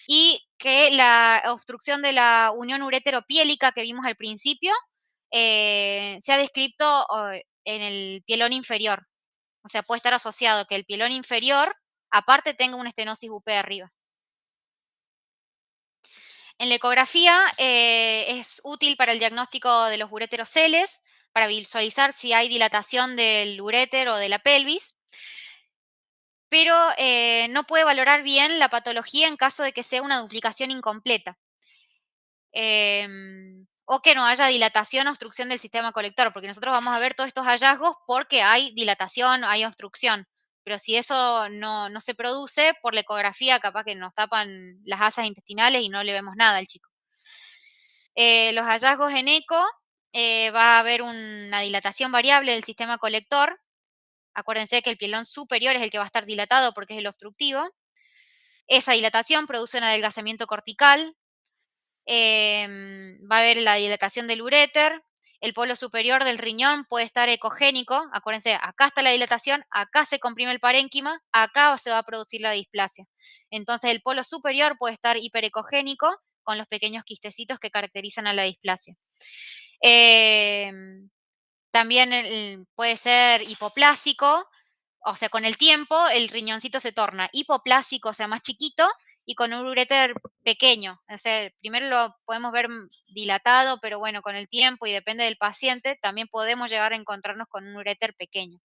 S1: Y que la obstrucción de la unión urétero-piélica que vimos al principio se ha descrito en el pielón inferior. O sea, puede estar asociado que el pielón inferior aparte tenga una estenosis UP arriba. En la ecografía es útil para el diagnóstico de los uréteroceles, para visualizar si hay dilatación del uréter o de la pelvis, pero no puede valorar bien la patología en caso de que sea una duplicación incompleta. O que no haya dilatación o obstrucción del sistema colector, porque nosotros vamos a ver todos estos hallazgos porque hay dilatación, hay obstrucción. Pero si eso no se produce, por la ecografía capaz que nos tapan las asas intestinales y no le vemos nada al chico. Los hallazgos en eco, va a haber una dilatación variable del sistema colector. Acuérdense que el pielón superior es el que va a estar dilatado porque es el obstructivo. Esa dilatación produce un adelgazamiento cortical, va a haber la dilatación del uréter, el polo superior del riñón puede estar ecogénico, acuérdense, acá está la dilatación, acá se comprime el parénquima, acá se va a producir la displasia. Entonces el polo superior puede estar hiperecogénico con los pequeños quistecitos que caracterizan a la displasia. También puede ser hipoplásico, o sea, con el tiempo el riñoncito se torna hipoplásico, o sea, más chiquito, y con un uréter pequeño. O sea, primero lo podemos ver dilatado, pero bueno, con el tiempo y depende del paciente, también podemos llegar a encontrarnos con un uréter pequeño.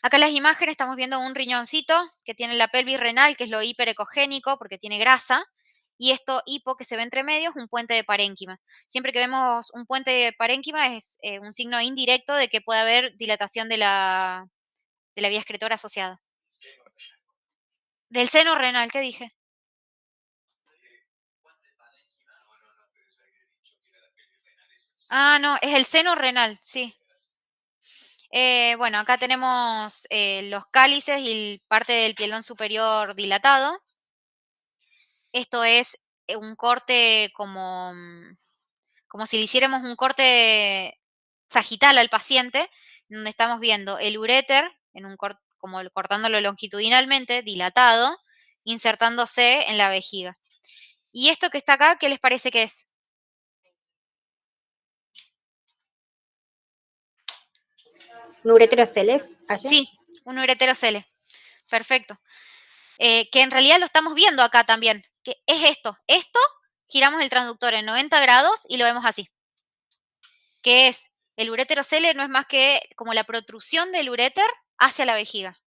S1: Acá en las imágenes estamos viendo un riñoncito que tiene la pelvis renal, que es lo hiperecogénico porque tiene grasa, y esto hipo que se ve entre medios es un puente de parénquima. Siempre que vemos un puente de parénquima es un signo indirecto de que puede haber dilatación de la vía excretora asociada. Del seno renal, ¿qué dije? Ah, no, es el seno renal, sí. Bueno, acá tenemos los cálices y parte del pielón superior dilatado. Esto es un corte como si le hiciéramos un corte sagital al paciente, donde estamos viendo el uréter, como cortándolo longitudinalmente, dilatado, insertándose en la vejiga. Y esto que está acá, ¿qué les parece que es?
S4: ¿Un ureteroceles, Aye?
S1: Sí, un ureterocele. Perfecto. Que en realidad lo estamos viendo acá también. Que es esto. Esto, giramos el transductor en 90 grados y lo vemos así. Que es, el ureterocele no es más que como la protrusión del uréter hacia la vejiga.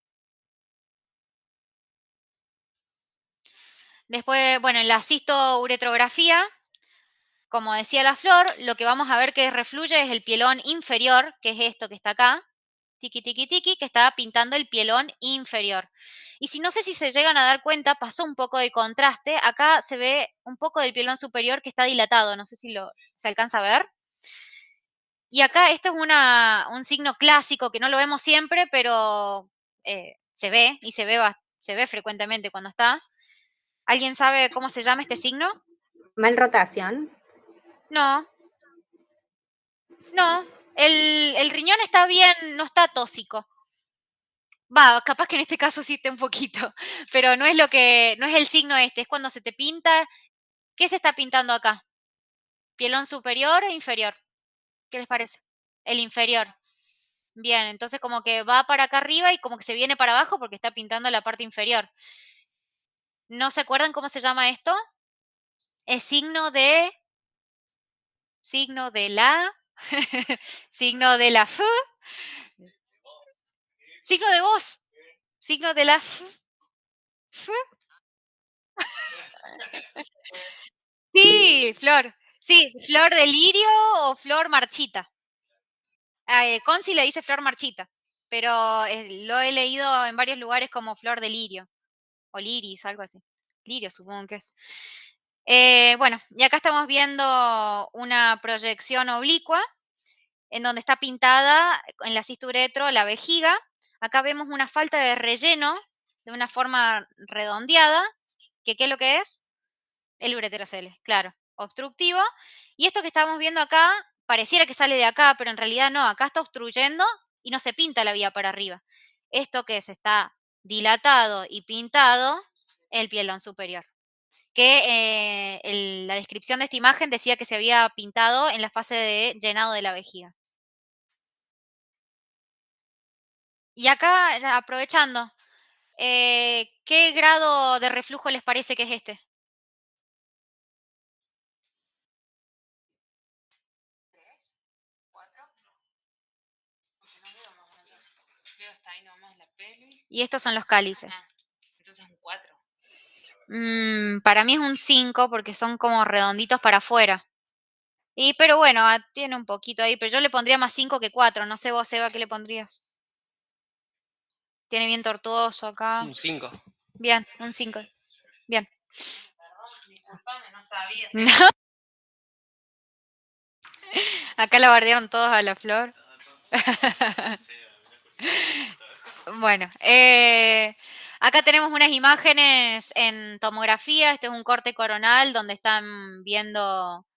S1: Después, bueno, en la cistouretrografía, como decía la Flor, lo que vamos a ver que refluye es el pielón inferior, que es esto que está acá, tiki, tiki, tiki, que está pintando el pielón inferior. Y si no sé si se llegan a dar cuenta, pasó un poco de contraste. Acá se ve un poco del pielón superior que está dilatado, no sé si se alcanza a ver. Y acá esto es un signo clásico que no lo vemos siempre, pero se ve y se ve frecuentemente cuando está. ¿Alguien sabe cómo se llama este signo?
S4: ¿Mal rotación?
S1: No, no. El riñón está bien, no está tóxico. Va, capaz que en este caso sí esté un poquito, pero no es el signo este, es cuando se te pinta. ¿Qué se está pintando acá? ¿Pielón superior e inferior? ¿Qué les parece? El inferior. Bien, entonces como que va para acá arriba y como que se viene para abajo porque está pintando la parte inferior. ¿No se acuerdan cómo se llama esto? Es signo de la, signo de la F, signo de voz, signo de la F. Sí, flor. Sí, flor de lirio o flor marchita. Conci le dice flor marchita, pero lo he leído en varios lugares como flor de lirio o liris, algo así. Lirio supongo que es. Bueno, y acá estamos viendo una proyección oblicua en donde está pintada en la cisturetro la vejiga. Acá vemos una falta de relleno de una forma redondeada, que ¿qué es lo que es? El ureterocele, claro, obstructivo. Y esto que estamos viendo acá, pareciera que sale de acá, pero en realidad no, acá está obstruyendo y no se pinta la vía para arriba. Esto que es, está dilatado y pintado el pielón superior. Que la descripción de esta imagen decía que se había pintado en la fase de llenado de la vejiga. Y acá, ya aprovechando, ¿qué grado de reflujo les parece que es este? Y estos son los cálices.
S5: Entonces un 4.
S1: Para mí es un 5 porque son como redonditos para afuera. Pero bueno, tiene un poquito ahí, pero yo le pondría más 5 que 4. No sé vos, Eva, ¿qué le pondrías? Tiene bien tortuoso acá.
S2: Un 5.
S1: Bien, un 5. Bien.
S5: Perdón, disculpame, no sabía.
S1: No. Acá la bardearon todos a la flor. Bueno, acá tenemos unas imágenes en tomografía. Este es un corte coronal donde están viendo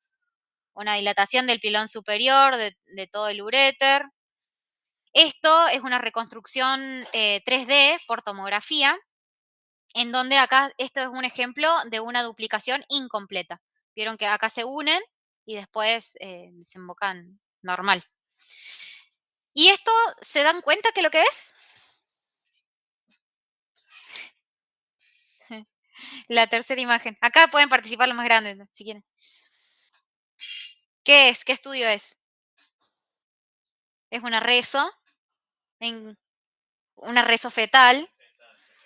S1: una dilatación del pilón superior de todo el uréter. Esto es una reconstrucción 3D por tomografía, en donde acá esto es un ejemplo de una duplicación incompleta. Vieron que acá se unen y después desembocan normal. ¿Y esto se dan cuenta que lo que es? La tercera imagen. Acá pueden participar los más grandes, si quieren. ¿Qué es? ¿Qué estudio es? Es una reso, una reso fetal.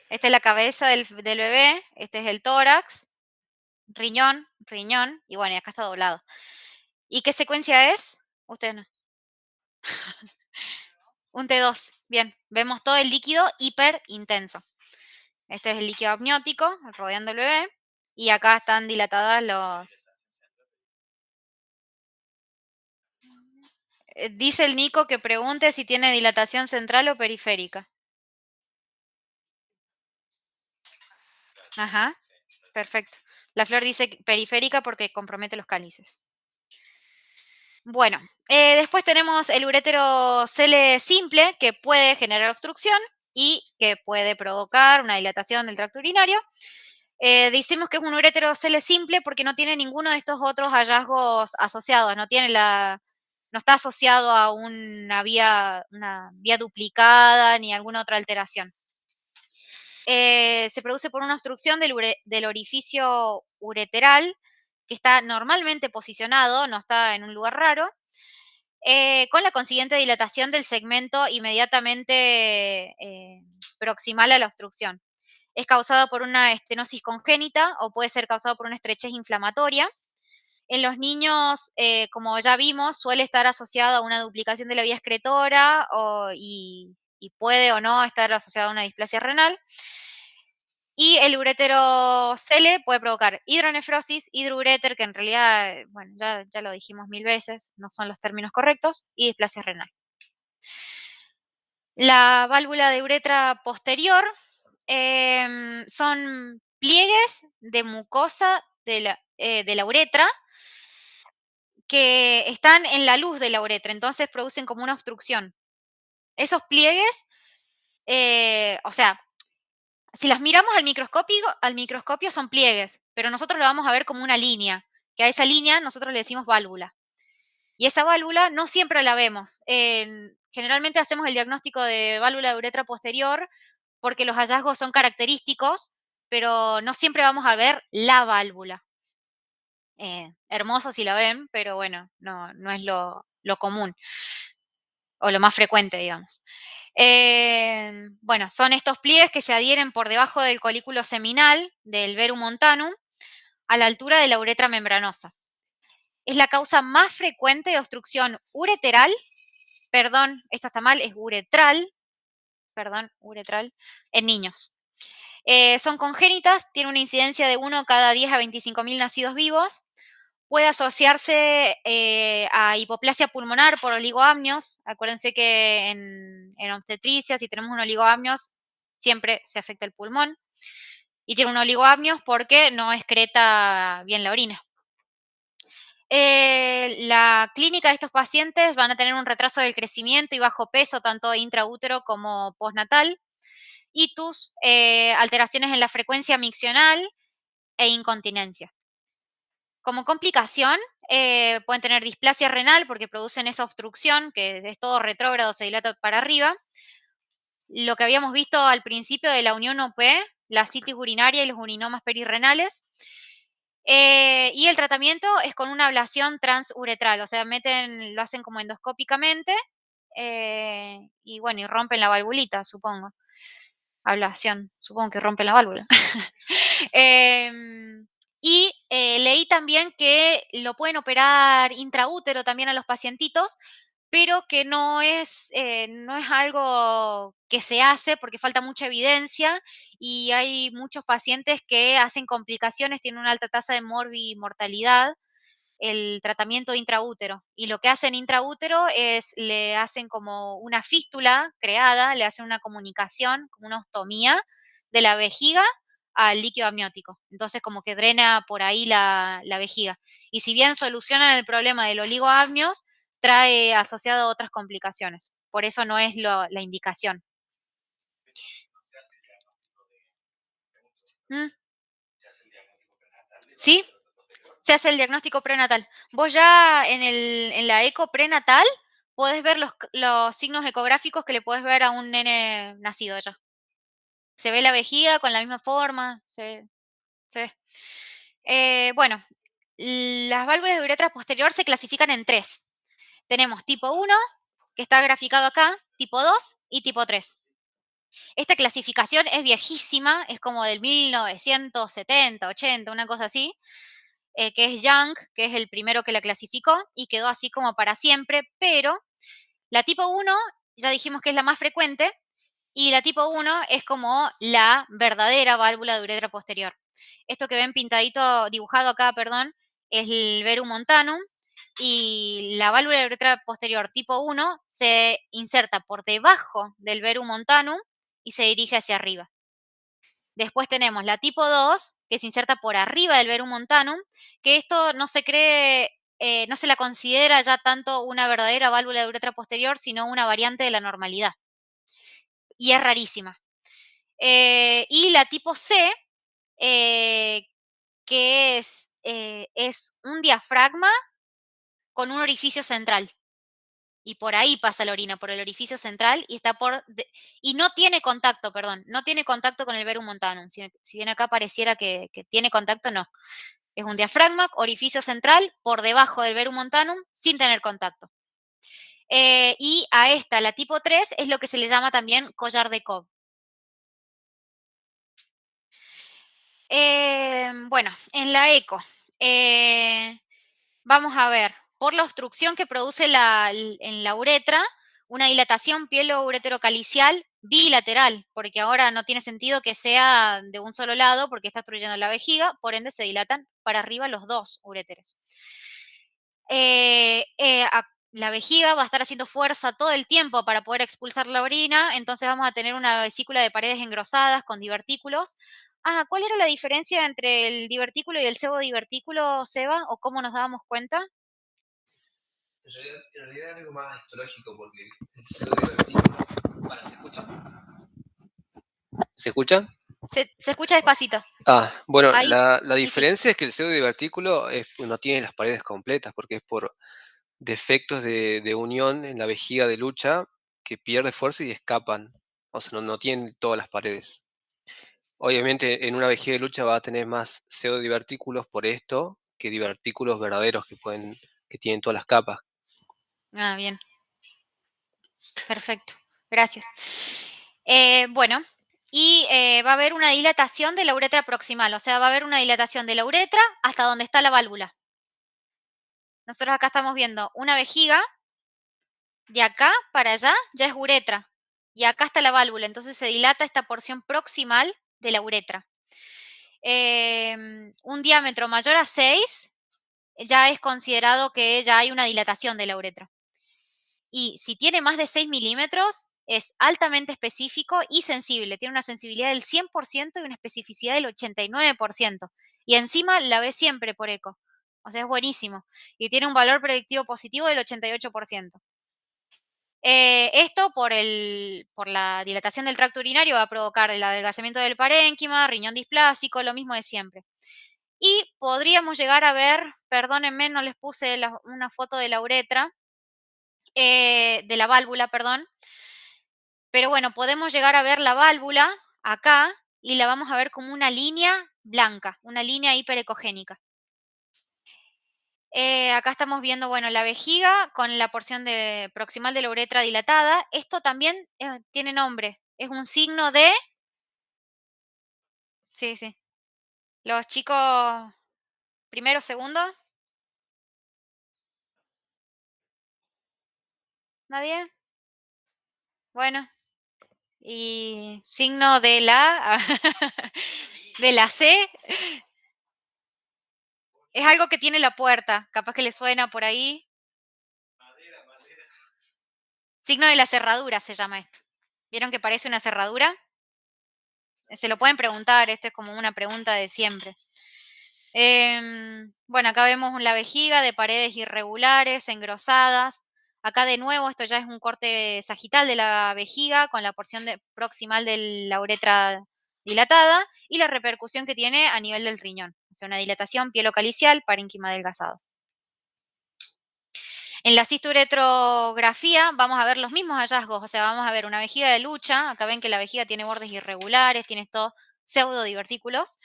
S1: Esta es la cabeza del bebé, este es el tórax, riñón, y bueno, y acá está doblado. ¿Y qué secuencia es? Ustedes no. Un T2, bien. Vemos todo el líquido hiper intenso. Este es el líquido amniótico rodeando el bebé. Y acá están dilatadas los... Dice el Nico que pregunte si tiene dilatación central o periférica. Ajá, perfecto. La flor dice periférica porque compromete los cálices. Bueno, después tenemos el urétero Cele simple que puede generar obstrucción y que puede provocar una dilatación del tracto urinario. Decimos que es un urétero Cele simple porque no tiene ninguno de estos otros hallazgos asociados, no está asociado a una vía duplicada ni alguna otra alteración. Se produce por una obstrucción del orificio ureteral que está normalmente posicionado, no está en un lugar raro, con la consiguiente dilatación del segmento inmediatamente proximal a la obstrucción. Es causado por una estenosis congénita o puede ser causado por una estrechez inflamatoria. En los niños, como ya vimos, suele estar asociado a una duplicación de la vía excretora y puede o no estar asociado a una displasia renal. Y el urétero Cele puede provocar hidronefrosis, hidrouréter, que en realidad, bueno, ya lo dijimos 1000 veces, no son los términos correctos, y displasia renal. La válvula de uretra posterior son pliegues de mucosa de la uretra que están en la luz de la uretra, entonces producen como una obstrucción. Esos pliegues, o sea, si las miramos al microscopio son pliegues, pero nosotros lo vamos a ver como una línea, que a esa línea nosotros le decimos válvula. Y esa válvula no siempre la vemos. Generalmente hacemos el diagnóstico de válvula de uretra posterior porque los hallazgos son característicos, pero no siempre vamos a ver la válvula. Hermoso si la ven, pero bueno, no es lo común o lo más frecuente, digamos. Bueno, son estos pliegues que se adhieren por debajo del colículo seminal del verum montanum a la altura de la uretra membranosa. Es la causa más frecuente de obstrucción ureteral, perdón, esto está mal, es uretral, en niños. Son congénitas, tiene una incidencia de 1 cada 10 a 25.000 nacidos vivos. Puede asociarse a hipoplasia pulmonar por oligoamnios. Acuérdense que en obstetricia, si tenemos un oligoamnios, siempre se afecta el pulmón. Y tiene un oligoamnios porque no excreta bien la orina. La clínica de estos pacientes van a tener un retraso del crecimiento y bajo peso, tanto intraútero como postnatal. Itus, alteraciones en la frecuencia miccional e incontinencia. Como complicación, pueden tener displasia renal porque producen esa obstrucción, que es todo retrógrado, se dilata para arriba. Lo que habíamos visto al principio de la unión OP, la citis urinaria y los urinomas perirrenales. Y el tratamiento es con una ablación transuretral, o sea, lo hacen como endoscópicamente y bueno, y rompen la valvulita, supongo. ablación, supongo que rompe la válvula. Leí también que lo pueden operar intraútero también a los pacientitos, pero que no es algo que se hace porque falta mucha evidencia y hay muchos pacientes que hacen complicaciones, tienen una alta tasa de mortalidad el tratamiento intraútero. Y lo que hacen intraútero es, le hacen como una fístula creada, le hacen una comunicación, como una ostomía de la vejiga al líquido amniótico. Entonces como que drena por ahí la vejiga. Y si bien solucionan el problema del oligoamnios, trae asociado otras complicaciones. Por eso no es la indicación. ¿Mm? ¿Sí? Se hace el diagnóstico prenatal. Vos ya en la eco prenatal podés ver los signos ecográficos que le podés ver a un nene nacido ya. Se ve la vejiga con la misma forma, se ve. Bueno, las válvulas de uretra posterior se clasifican en 3. Tenemos tipo 1, que está graficado acá, tipo 2 y tipo 3. Esta clasificación es viejísima, es como del 1970, 80, una cosa así. Que es Young, que es el primero que la clasificó y quedó así como para siempre, pero la tipo 1 ya dijimos que es la más frecuente y la tipo 1 es como la verdadera válvula de uretra posterior. Esto que ven pintadito, dibujado acá, perdón, es el verum montanum y la válvula de uretra posterior tipo 1 se inserta por debajo del verum montanum y se dirige hacia arriba. Después tenemos la tipo 2, que se inserta por arriba del verum montanum, que esto no se cree, no se la considera ya tanto una verdadera válvula de uretra posterior, sino una variante de la normalidad. Y es rarísima. Y la tipo C, que es un diafragma con un orificio central. Y por ahí pasa la orina, por el orificio central, y y no tiene contacto, perdón, no tiene contacto con el verum montanum. Si bien acá pareciera que tiene contacto, no. Es un diafragma, orificio central, por debajo del verum montanum, sin tener contacto. Y a esta, la tipo 3, es lo que se le llama también collar de Cobb. Bueno, en la eco, vamos a ver, por la obstrucción que produce en la uretra, una dilatación pielo-ureterocalicial bilateral, porque ahora no tiene sentido que sea de un solo lado porque está obstruyendo la vejiga, por ende se dilatan para arriba los dos uréteres. La vejiga va a estar haciendo fuerza todo el tiempo para poder expulsar la orina, entonces vamos a tener una vesícula de paredes engrosadas con divertículos. ¿Cuál era la diferencia entre el divertículo y el pseudodivertículo, Seba? ¿O cómo nos dábamos cuenta?
S2: En realidad es algo más histológico porque el pseudodivertículo... ¿Se escucha? ¿Se escucha?
S1: Se escucha despacito.
S2: Bueno,
S1: Ahí,
S2: la
S1: sí.
S2: diferencia es que el pseudodivertículo no tiene las paredes completas porque es por defectos de unión en la vejiga de lucha que pierde fuerza y escapan. O sea, no tienen todas las paredes. Obviamente en una vejiga de lucha va a tener más pseudodivertículos por esto que divertículos verdaderos que tienen todas las capas.
S1: Bien. Perfecto. Gracias. Bueno, y va a haber una dilatación de la uretra proximal, o sea, va a haber una dilatación de la uretra hasta donde está la válvula. Nosotros acá estamos viendo una vejiga, de acá para allá ya es uretra, y acá está la válvula, entonces se dilata esta porción proximal de la uretra. Un diámetro mayor a 6 ya es considerado que ya hay una dilatación de la uretra. Y si tiene más de 6 milímetros, es altamente específico y sensible. Tiene una sensibilidad del 100% y una especificidad del 89%. Y encima la ve siempre por eco. O sea, es buenísimo. Y tiene un valor predictivo positivo del 88%. Esto por la dilatación del tracto urinario va a provocar el adelgazamiento del parénquima, riñón displásico, lo mismo de siempre. Y podríamos llegar a ver, perdónenme, no les puse una foto de la uretra, de la válvula, perdón. Pero bueno, podemos llegar a ver la válvula acá y la vamos a ver como una línea blanca, una línea hiperecogénica. Acá estamos viendo, bueno, la vejiga con la porción proximal de la uretra dilatada. Esto también tiene nombre, es un signo de Sí, sí. Los chicos, primero, segundo. ¿Nadie? Bueno. Y signo de la de la C. Es algo que tiene la puerta. Capaz que le suena por ahí. Signo de la cerradura se llama esto. ¿Vieron que parece una cerradura? Se lo pueden preguntar, esta es como una pregunta de siempre. Bueno, acá vemos la vejiga de paredes irregulares, engrosadas. Acá de nuevo, esto ya es un corte sagital de la vejiga con la porción proximal de la uretra dilatada y la repercusión que tiene a nivel del riñón. O sea, una dilatación pielocalicial, parénquima adelgazado. En la cisturetrografía vamos a ver los mismos hallazgos, o sea, vamos a ver una vejiga de lucha. Acá ven que la vejiga tiene bordes irregulares, tiene estos pseudodivertículos,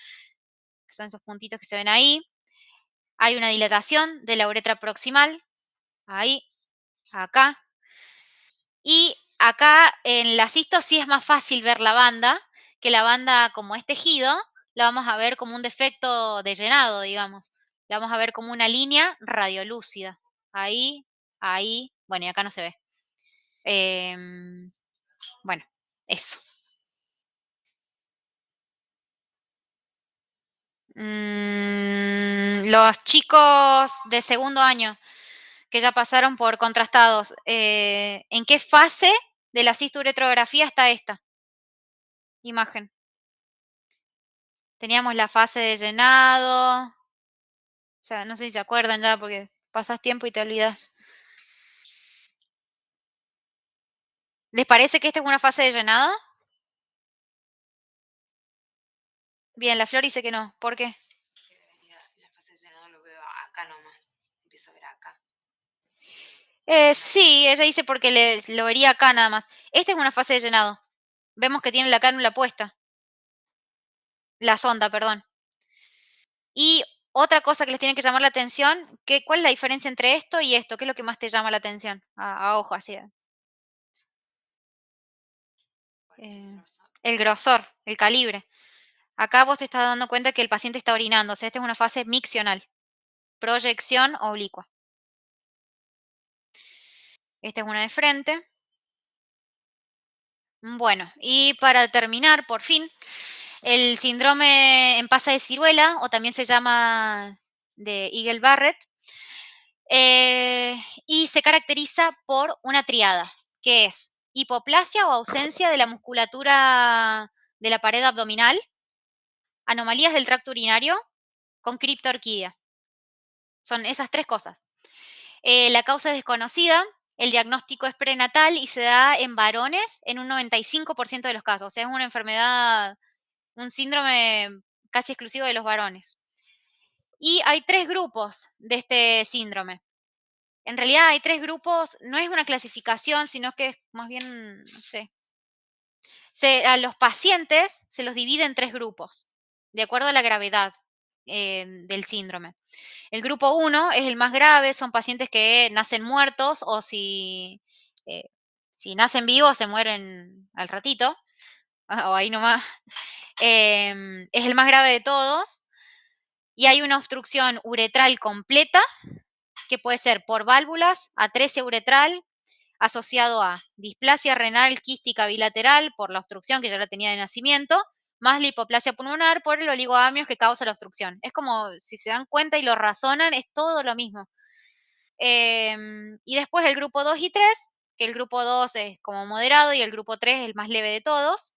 S1: que son esos puntitos que se ven ahí. Hay una dilatación de la uretra proximal, ahí, acá. Y acá en la cisto sí es más fácil ver la banda, que la banda como es tejido, la vamos a ver como un defecto de llenado, digamos. La vamos a ver como una línea radiolúcida. Ahí, ahí, bueno, y acá no se ve. Bueno, eso. Los chicos de segundo año que ya pasaron por contrastados, ¿en qué fase de la cisturetrografía está esta imagen? Teníamos la fase de llenado, o sea, no sé si se acuerdan ya porque pasas tiempo y te olvidas. ¿Les parece que esta es una fase de llenado? Bien, la Flor dice que no. ¿Por qué?
S5: La fase de llenado lo veo acá nomás. Empiezo a ver acá.
S1: Sí, ella dice porque lo vería acá nada más. Esta es una fase de llenado. Vemos que tiene la cánula puesta. La sonda, perdón. Y otra cosa que les tiene que llamar la atención, ¿cuál es la diferencia entre esto y esto? ¿Qué es lo que más te llama la atención? A ojo, así. El grosor, el calibre. Acá vos te estás dando cuenta que el paciente está orinando. O sea, esta es una fase miccional. Proyección oblicua. Esta es una de frente. Bueno, y para terminar, por fin, el síndrome en pasa de ciruela, o también se llama de Eagle-Barrett, y se caracteriza por una triada, que es hipoplasia o ausencia de la musculatura de la pared abdominal, anomalías del tracto urinario con criptorquidia. Son esas tres cosas. La causa es desconocida, el diagnóstico es prenatal y se da en varones en un 95% de los casos. O sea, es una enfermedad, un síndrome casi exclusivo de los varones. Y hay tres grupos de este síndrome. En realidad hay tres grupos, no es una clasificación, sino que es más bien, no sé. A los pacientes se los divide en tres grupos, de acuerdo a la gravedad del síndrome. El grupo 1 es el más grave, son pacientes que nacen muertos o eh, si nacen vivos se mueren al ratito, o ahí nomás. Es el más grave de todos y hay una obstrucción uretral completa que puede ser por válvulas, atresia uretral, asociado a displasia renal quística bilateral por la obstrucción que ya la tenía de nacimiento, más la hipoplasia pulmonar por el oligoamnios que causa la obstrucción. Es como, si se dan cuenta y lo razonan, es todo lo mismo. Y después el grupo 2 y 3, que el grupo 2 es como moderado y el grupo 3 es el más leve de todos.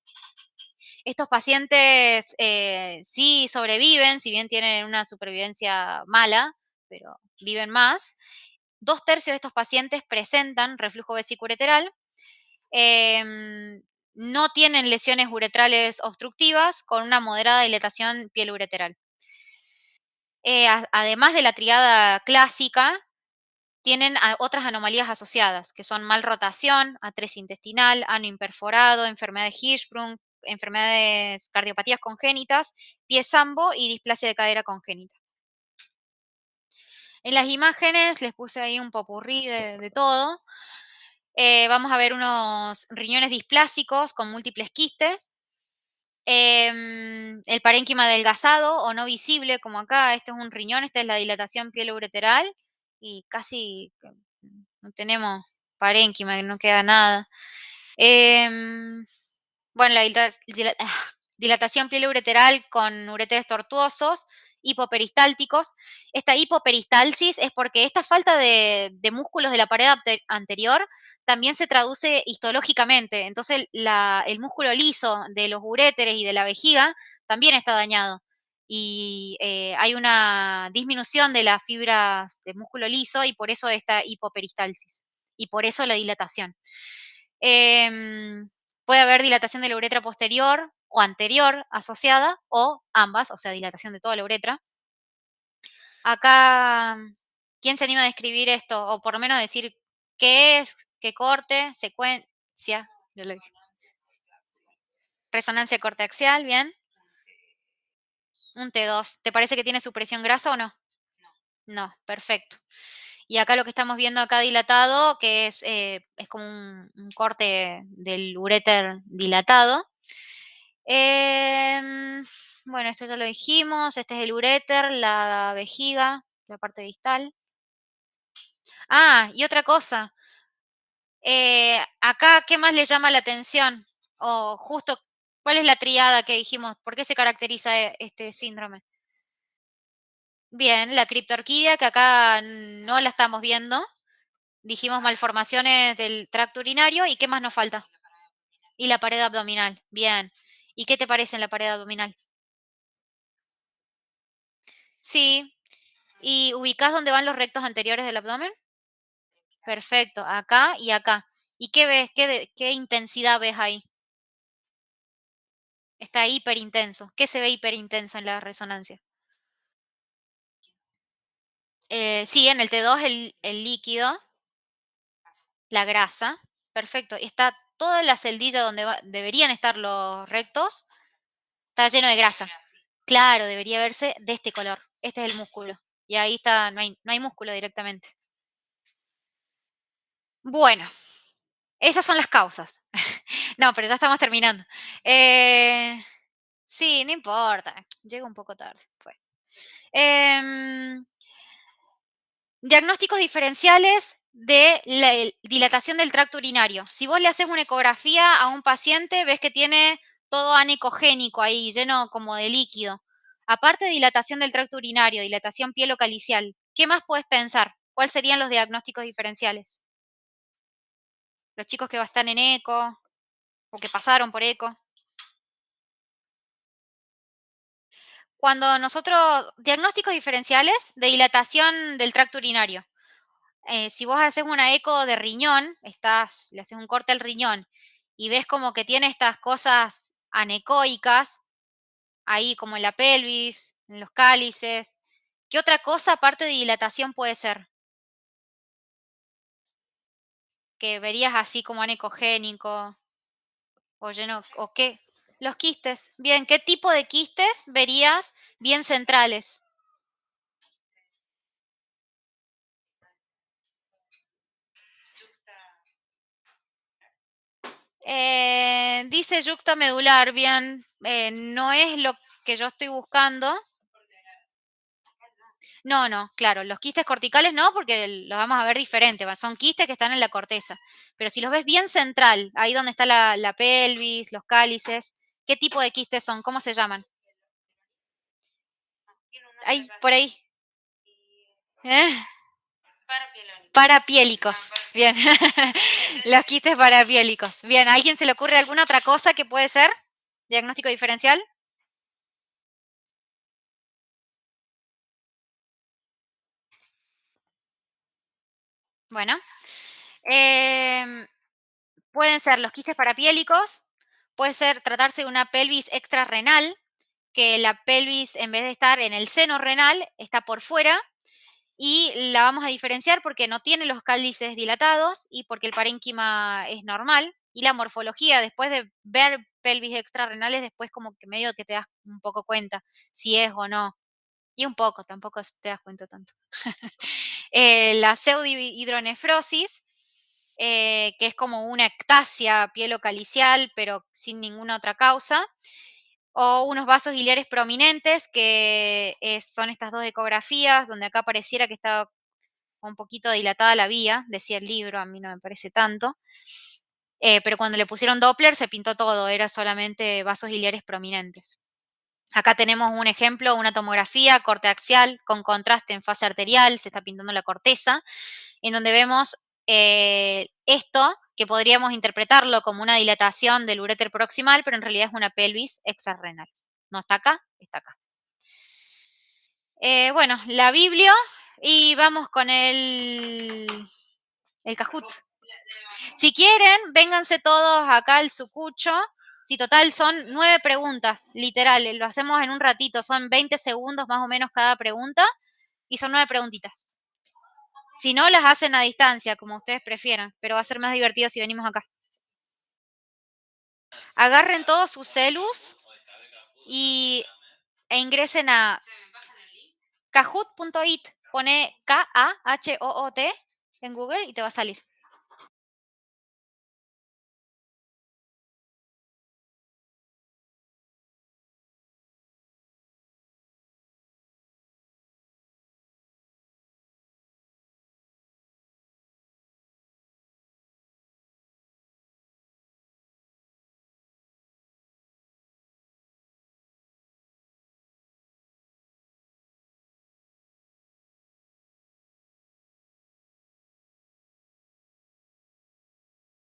S1: Estos pacientes sí sobreviven, si bien tienen una supervivencia mala, pero viven más. 2/3 de estos pacientes presentan reflujo vesicureteral. No tienen lesiones uretrales obstructivas con una moderada dilatación piel-ureteral. Además de la triada clásica, tienen otras anomalías asociadas, que son malrotación, atresia intestinal, ano imperforado, enfermedad de Hirschsprung, enfermedades cardiopatías congénitas, pie sambo y displasia de cadera congénita. En las imágenes les puse ahí un popurrí de todo. Vamos a ver unos riñones displásicos con múltiples quistes. El parénquima adelgazado o no visible, como acá, este es un riñón, esta es la dilatación pielo-ureteral y casi no tenemos parénquima, no queda nada. Bueno, la dilatación pielo-ureteral con ureteres tortuosos, hipoperistálticos. Esta hipoperistalsis es porque esta falta de músculos de la pared anterior también se traduce histológicamente. Entonces, el músculo liso de los uréteres y de la vejiga también está dañado. Y hay una disminución de las fibras de músculo liso y por eso esta hipoperistalsis. Y por eso la dilatación. Puede haber dilatación de la uretra posterior o anterior asociada o ambas, o sea, dilatación de toda la uretra. Acá, ¿quién se anima a describir esto? O por lo menos decir qué es, qué corte, secuencia. Yo le dije. Resonancia corte axial, bien. Un T2. ¿Te parece que tiene supresión grasa o no? No, perfecto. Y acá lo que estamos viendo acá dilatado, que es como un corte del uréter dilatado. Bueno, esto ya lo dijimos. Este es el uréter, la vejiga, la parte distal. Ah, y otra cosa. Acá, ¿qué más le llama la atención? O justo, ¿cuál es la triada que dijimos? ¿Por qué se caracteriza este síndrome? Bien, la criptorquidia, que acá no la estamos viendo. Dijimos malformaciones del tracto urinario. ¿Y qué más nos falta? Y la pared abdominal. Bien. ¿Y qué te parece en la pared abdominal? Sí. ¿Y ubicás dónde van los rectos anteriores del abdomen? Perfecto. Acá y acá. ¿Y qué ves? ¿Qué intensidad ves ahí? Está hiperintenso. ¿Qué se ve hiperintenso en la resonancia? Sí, en el T2 el líquido, la grasa. Perfecto. Y está toda la celdilla donde deberían estar los rectos. Está lleno de grasa. Claro, debería verse de este color. Este es el músculo. Y ahí está, no hay músculo directamente. Bueno, esas son las causas. No, pero ya estamos terminando. Sí, no importa. Llego un poco tarde. Fue. Diagnósticos diferenciales de la dilatación del tracto urinario. Si vos le haces una ecografía a un paciente, ves que tiene todo anecogénico ahí, lleno como de líquido. Aparte de dilatación del tracto urinario, dilatación pielocalicial, ¿qué más puedes pensar? ¿Cuáles serían los diagnósticos diferenciales? Los chicos que están en eco o que pasaron por eco. Cuando nosotros, diagnósticos diferenciales de dilatación del tracto urinario. Si vos haces una eco de riñón, le haces un corte al riñón y ves como que tiene estas cosas anecoicas, ahí como en la pelvis, en los cálices, ¿qué otra cosa aparte de dilatación puede ser? Que verías así como anecogénico o lleno, o qué. Los quistes. Bien, ¿qué tipo de quistes verías bien centrales? Dice yuxtamedular, bien, no es lo que yo estoy buscando. No, claro, los quistes corticales no, porque los vamos a ver diferente, son quistes que están en la corteza. Pero si los ves bien central, ahí donde está la pelvis, los cálices, ¿qué tipo de quistes son? ¿Cómo se llaman? Ahí, por ahí. ¿Eh? Parapiélicos. Bien. Los quistes parapiélicos. Bien, ¿a alguien se le ocurre alguna otra cosa que puede ser? ¿Diagnóstico diferencial? Bueno. Pueden ser los quistes parapiélicos, puede ser tratarse de una pelvis extrarrenal, que la pelvis en vez de estar en el seno renal está por fuera y la vamos a diferenciar porque no tiene los cálices dilatados y porque el parénquima es normal y la morfología después de ver pelvis extrarrenales después como que medio que te das un poco cuenta si es o no. Y un poco, tampoco te das cuenta tanto. La pseudohidronefrosis, que es como una ectasia pielocalicial, pero sin ninguna otra causa. O unos vasos biliares prominentes, que son estas dos ecografías, donde acá pareciera que estaba un poquito dilatada la vía, decía el libro, a mí no me parece tanto. Pero cuando le pusieron Doppler se pintó todo, era solamente vasos biliares prominentes. Acá tenemos un ejemplo, una tomografía, corte axial con contraste en fase arterial, se está pintando la corteza, en donde vemos esto, que podríamos interpretarlo como una dilatación del uréter proximal, pero en realidad es una pelvis extrarrenal. No está acá, está acá. Bueno, la biblio, y vamos con el Kahoot. Si quieren, vénganse todos acá al sucucho. Si total son 9 preguntas, literal, lo hacemos en un ratito, son 20 segundos más o menos cada pregunta y son 9 preguntitas. Si no, las hacen a distancia, como ustedes prefieran, pero va a ser más divertido si venimos acá. Agarren todos sus celus e ingresen a kahoot.it. Pone Kahoot en Google y te va a salir.